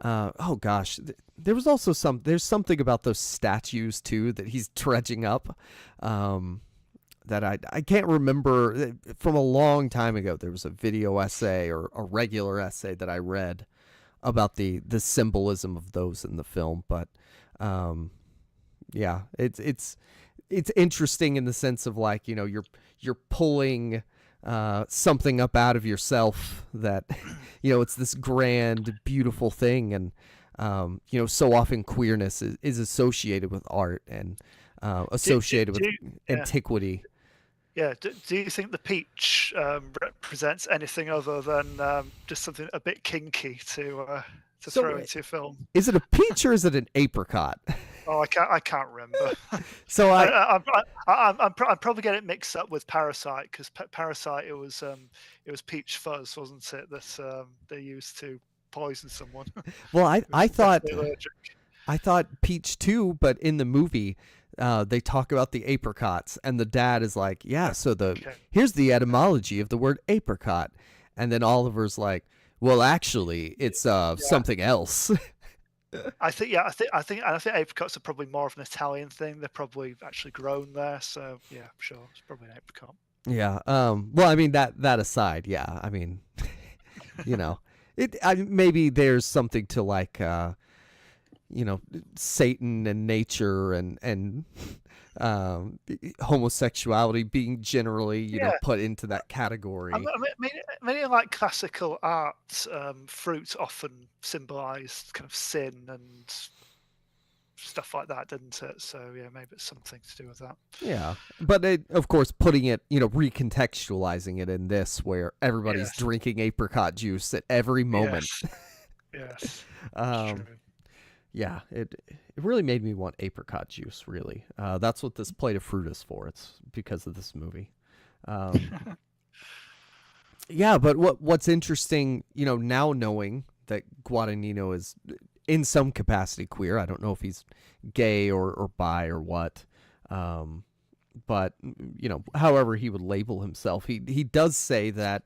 oh gosh, there was also there's something about those statues too that he's dredging up, that I can't remember. From a long time ago, there was a video essay or a regular essay that I read about the symbolism of those in the film. But yeah, it's interesting in the sense of like, you're pulling something up out of yourself that it's this grand, beautiful thing. And so often queerness is associated with art and associated with antiquity. Yeah. Do you think the peach represents anything other than just something a bit kinky to throw into a film? Is it a peach or is it an apricot? Oh, I can't remember. So I'm probably getting it mixed up with Parasite, because Parasite, it was peach fuzz, wasn't it, that they used to poison someone? Well, I thought peach too, but in the movie, they talk about the apricots, and the dad is like, yeah, so here's the etymology of the word apricot, and then Oliver's like, well, actually, it's something else. I think apricots are probably more of an Italian thing. They're probably actually grown there, so yeah, sure, it's probably an apricot. Yeah. Well, I mean, that aside, yeah. I mean, maybe there's something to like, Satan and nature and homosexuality being generally, put into that category. I mean, in like classical art, fruit often symbolized kind of sin and stuff like that, didn't it? So yeah, maybe it's something to do with that. Yeah, but of course, putting it, recontextualizing it in this, where everybody's drinking apricot juice at every moment. Yes. True. Yeah, it really made me want apricot juice, really. That's what this plate of fruit is for. It's because of this movie. Yeah, but what's interesting, now knowing that Guadagnino is in some capacity queer. I don't know if he's gay or bi or what. But, however he would label himself, he does say that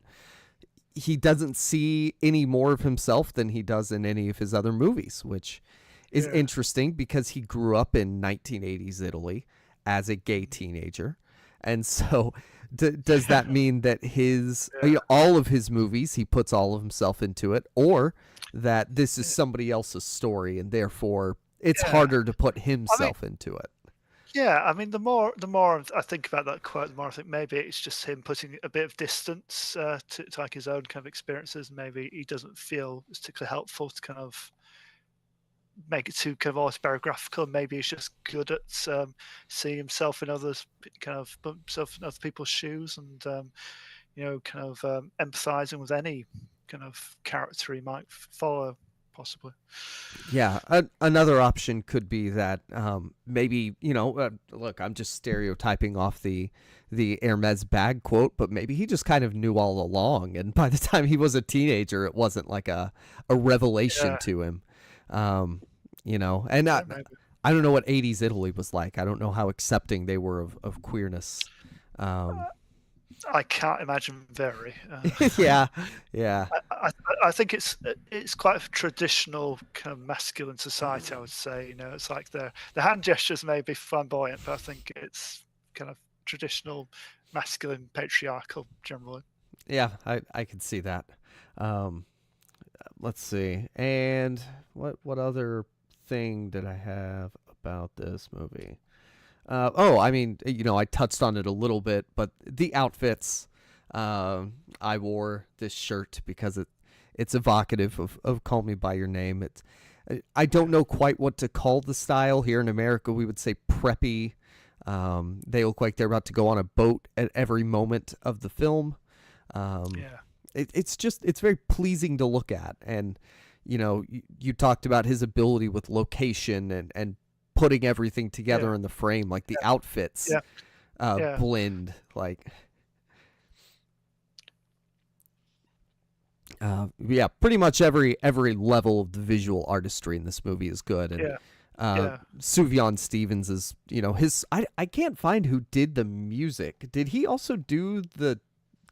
he doesn't see any more of himself than he does in any of his other movies, which is interesting because he grew up in 1980s Italy as a gay teenager. And so does that mean that all of his movies, he puts all of himself into it, or that this is somebody else's story and therefore it's harder to put himself into it? Yeah, I mean, the more I think about that quote, the more I think maybe it's just him putting a bit of distance to like his own kind of experiences. Maybe he doesn't feel it's particularly helpful to kind of make it too kind of autobiographical. Maybe he's just good at seeing himself in others, kind of put himself in other people's shoes, and kind of empathizing with any kind of character he might follow, possibly. Yeah, another option could be that maybe, look, I'm just stereotyping off the Hermes bag quote, but maybe he just kind of knew all along, and by the time he was a teenager, it wasn't like a revelation to him. And I don't know what 80s Italy was like. I don't know how accepting they were of queerness. I can't imagine very. Yeah. I think it's quite a traditional kind of masculine society, I would say. It's like the hand gestures may be flamboyant, but I think it's kind of traditional, masculine, patriarchal generally. Yeah, I can see that. Let's see. And what other thing did I have about this movie? I mean, I touched on it a little bit, but the outfits. I wore this shirt because it's evocative of Call Me by Your Name. I don't know quite what to call the style. Here in America, we would say preppy. They look like they're about to go on a boat at every moment of the film. Um, Yeah. it's very pleasing to look at. And you talked about his ability with location and putting everything Yeah. together in the frame, like the outfits Yeah. Yeah. blend, like yeah, pretty much every level of the visual artistry in this movie is good. And Yeah. Yeah. Sufjan Stevens is, his. I can't find who did the music. Did he also do the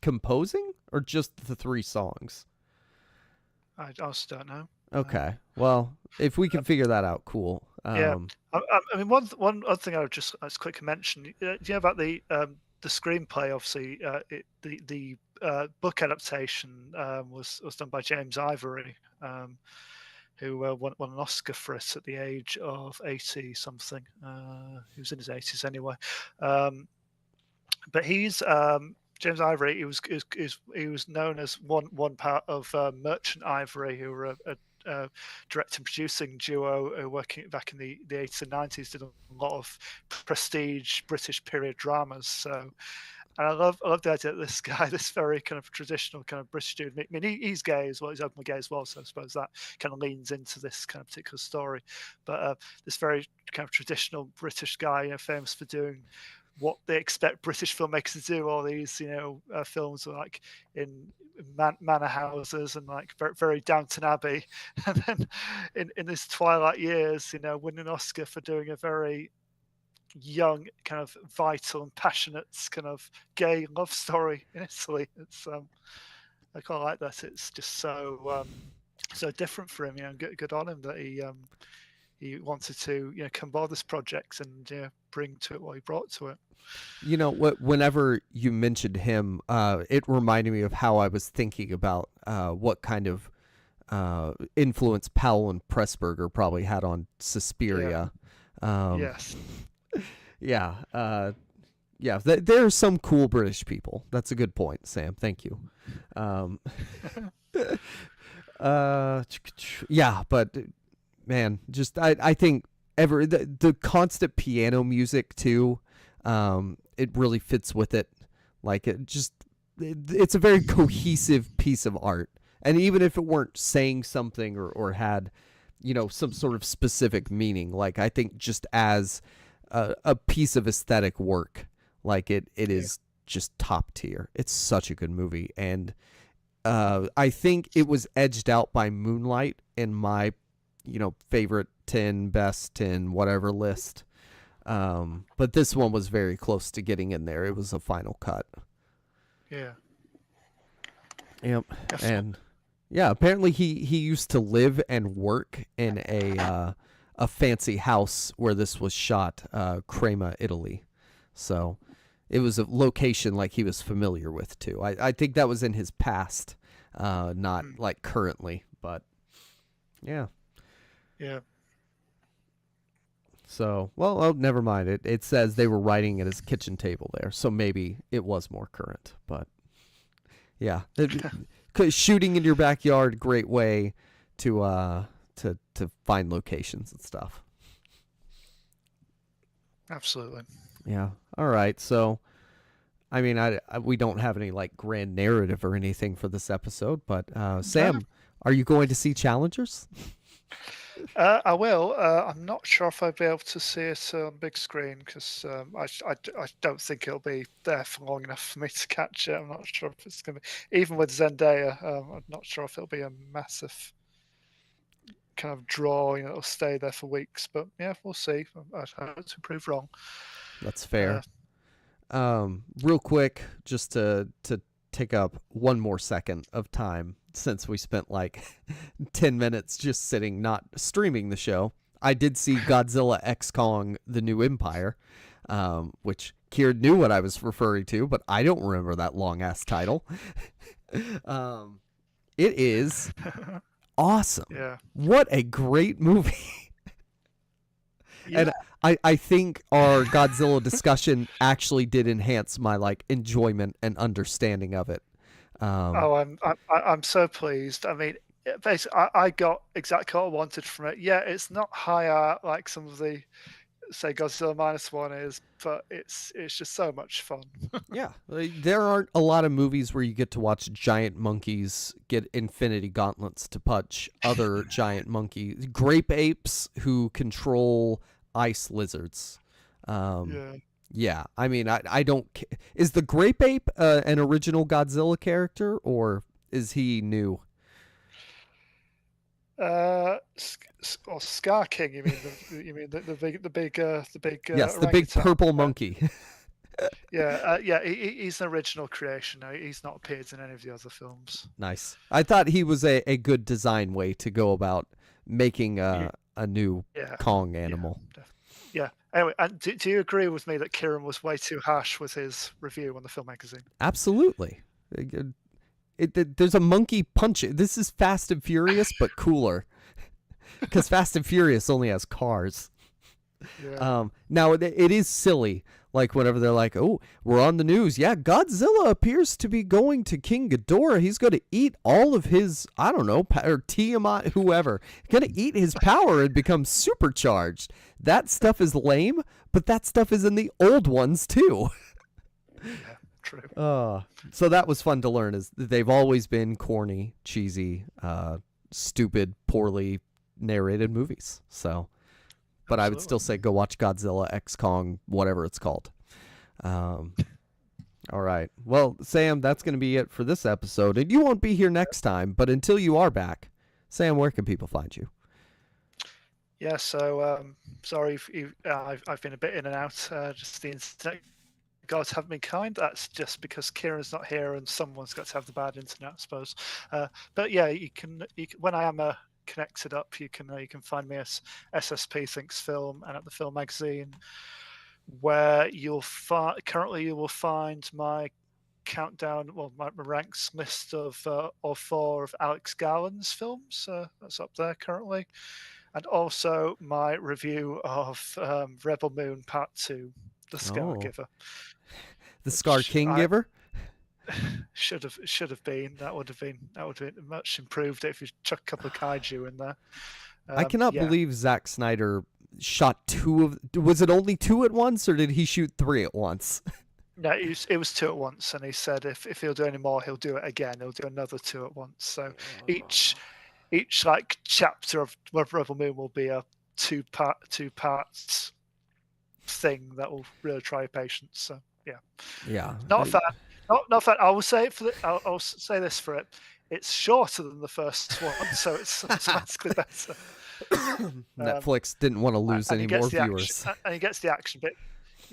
composing or just the three songs? I also don't know. Okay, well, if we can figure that out, cool. Yeah, I mean, one other thing I would just as quick mention, do you know about the screenplay? Obviously, the book adaptation was done by James Ivory, who won an Oscar for it at the age of 80 something. He was in his 80s anyway, but he's James Ivory. He was known as one part of Merchant Ivory, who were a directing producing duo working back in the 80s and 90s, did a lot of prestige British period dramas. So, and I love the idea that this guy, this very kind of traditional kind of British dude. I mean, he's gay as well. He's openly gay as well. So I suppose that kind of leans into this kind of particular story. But this very kind of traditional British guy, famous for doing what they expect British filmmakers to do. All these, films are like in manor houses and like very, very Downton Abbey, and then in his twilight years, winning an Oscar for doing a very young, kind of vital and passionate kind of gay love story in Italy. It's I quite like that. It's just so different for him. Good on him that he wanted to come aboard this project and bring to it what he brought to it. Whenever you mentioned him, it reminded me of how I was thinking about what kind of influence Powell and Pressburger probably had on Suspiria. Yes. Yeah. Yeah. There are some cool British people. That's a good point, Sam. Thank you. Yeah, but man, just I think the constant piano music too. It really fits with it. Like it's a very cohesive piece of art. And even if it weren't saying something or had, some sort of specific meaning, like I think just as a piece of aesthetic work, like it is just top tier. It's such a good movie. And I think it was edged out by Moonlight in my, favorite 10, best 10, whatever list. But this one was very close to getting in there. It was a final cut. Yeah. Yep. And yeah, apparently he used to live and work in a fancy house where this was shot, Crema, Italy. So it was a location like he was familiar with too. I think that was in his past, not like currently, but yeah. Yeah. So, well, oh, never mind. It says they were writing at his kitchen table there, so maybe it was more current. But yeah, shooting in your backyard, great way to find locations and stuff. Absolutely. Yeah. All right. So, I mean, we don't have any like grand narrative or anything for this episode, but Sam, are you going to see Challengers? I will. I'm not sure if I'll be able to see it on big screen because I don't think it'll be there for long enough for me to catch it. I'm not sure if it's going to be, even with Zendaya, I'm not sure if it'll be a massive kind of draw, it'll stay there for weeks. But yeah, we'll see. I'd hope to prove wrong. That's fair. Real quick, just to take up one more second of time since we spent like 10 minutes just sitting not streaming the show. I did see Godzilla X Kong The New Empire, which Kieran knew what I was referring to, but I don't remember that long ass title. It is awesome. Yeah. What a great movie. Yeah. And I think our Godzilla discussion actually did enhance my like enjoyment and understanding of it. I'm so pleased. I mean, basically, I got exactly what I wanted from it. Yeah, it's not high art like some of the say Godzilla -1 is, but it's just so much fun. Yeah, there aren't a lot of movies where you get to watch giant monkeys get infinity gauntlets to punch other giant monkeys, grape apes who control ice lizards. Yeah. Yeah, I mean, I don't. Is the grape ape an original Godzilla character, or is he new? Or Scar King? You mean the big Yes, the big orangutan? purple monkey. Yeah, he's an original creation. He's not appeared in any of the other films. Nice. I thought he was a good design way to go about making a new Kong animal. Yeah. Anyway, and do you agree with me that Kieran was way too harsh with his review on the film magazine? Absolutely. There's a monkey punch. This is Fast and Furious, but cooler. Because Fast and Furious only has cars. Yeah. Now, it is silly. Like, whenever they're like, oh, we're on the news. Yeah, Godzilla appears to be going to King Ghidorah. He's going to eat all of his, I don't know, or Tiamat, whoever. He's going to eat his power and become supercharged. That stuff is lame, but that stuff is in the old ones, too. Yeah, true. So that was fun to learn, is they've always been corny, cheesy, stupid, poorly narrated movies. So... But absolutely. I would still say go watch Godzilla X Kong, whatever it's called. All right. Well, Sam, that's going to be it for this episode. And you won't be here next time. But until you are back, Sam, where can people find you? Yeah, so sorry if I've been a bit in and out. Just the internet gods haven't been kind. That's just because Kieran's not here and someone's got to have the bad internet, I suppose. But yeah, you can when I am connected up, you can find me at SSP Thinks Film and at the Film Magazine, where currently you will find my countdown, well, my ranks list of 4 of Alex Garland's films. That's up there currently, and also my review of Rebel Moon Part 2, The Scar Giver. The Scar King Giver? Should have been. That would have been much improved if you chuck a couple of kaiju in there. I cannot believe Zack Snyder shot 2 of. Was it only 2 at once, or did he shoot 3 at once? No, it was 2 at once, and he said if he'll do any more, he'll do it again. He'll do another 2 at once. So each like chapter of Rebel Moon will be a 2 parts thing that will really try your patience. So yeah. Not a fan. Not that I will say it I'll say this for it. It's shorter than the first one, so it's automatically better. Netflix didn't want to lose any more viewers, and he gets the action bit.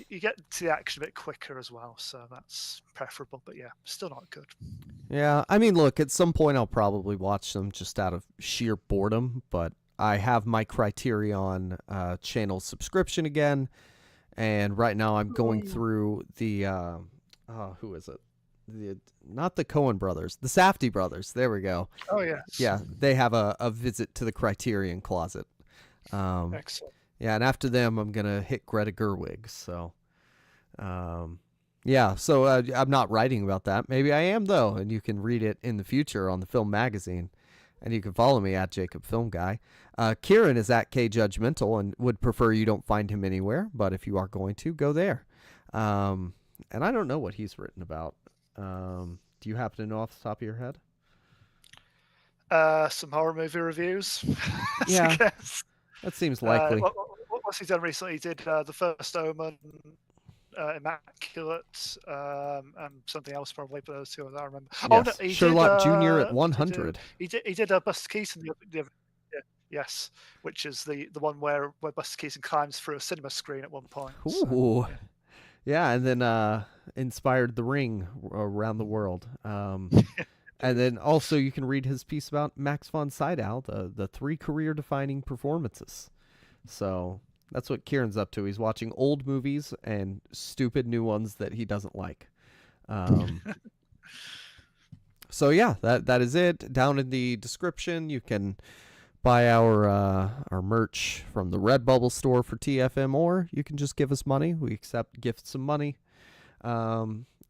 You get to the action a bit quicker as well, so that's preferable. But yeah, still not good. Yeah, I mean, look, at some point I'll probably watch them just out of sheer boredom. But I have my Criterion channel subscription again, and right now I'm going through the who is it? Not the Coen brothers, the Safdie brothers. There we go. Oh yeah. Yeah, they have a visit to the Criterion closet. Excellent. Yeah, and after them, I'm gonna hit Greta Gerwig. So, yeah. So I'm not writing about that. Maybe I am though, and you can read it in the future on the Film Magazine, and you can follow me at Jacob Film Guy. Kieran is at K Judgmental, and would prefer you don't find him anywhere. But if you are going to, go there. And I don't know what he's written about. Do you happen to know off the top of your head? Some horror movie reviews. Yeah, that seems likely. What's he done recently? He did The First Omen, Immaculate, and something else probably, but those 2 I remember. Yes. Oh, no, he Sherlock did, Jr. at 100. He did Buster Keaton. Yes, which is the one where Buster Keaton climbs through a cinema screen at one point. Ooh. So, yeah, and then inspired The Ring around the world. And then also you can read his piece about Max von Sydow, the 3 career-defining performances. So that's what Kieran's up to. He's watching old movies and stupid new ones that he doesn't like. So yeah, that is it. Down in the description, you can buy our merch from the Redbubble store for TFM, or you can just give us money. We accept gifts and money.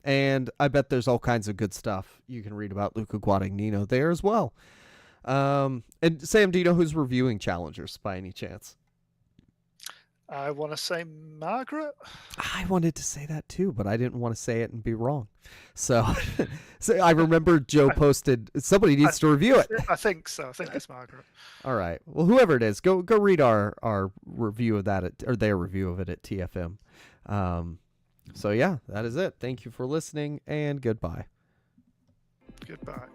And I bet there's all kinds of good stuff you can read about Luca Guadagnino there as well. And Sam, do you know who's reviewing Challengers by any chance? I want to say Margaret. I wanted to say that too, but I didn't want to say it and be wrong. So, so I remember Joe posted, somebody needs to review it. I think so. I think it's Margaret. All right. Well, whoever it is, go read our review of that or their review of it at TFM. So yeah, that is it. Thank you for listening, and goodbye. Goodbye.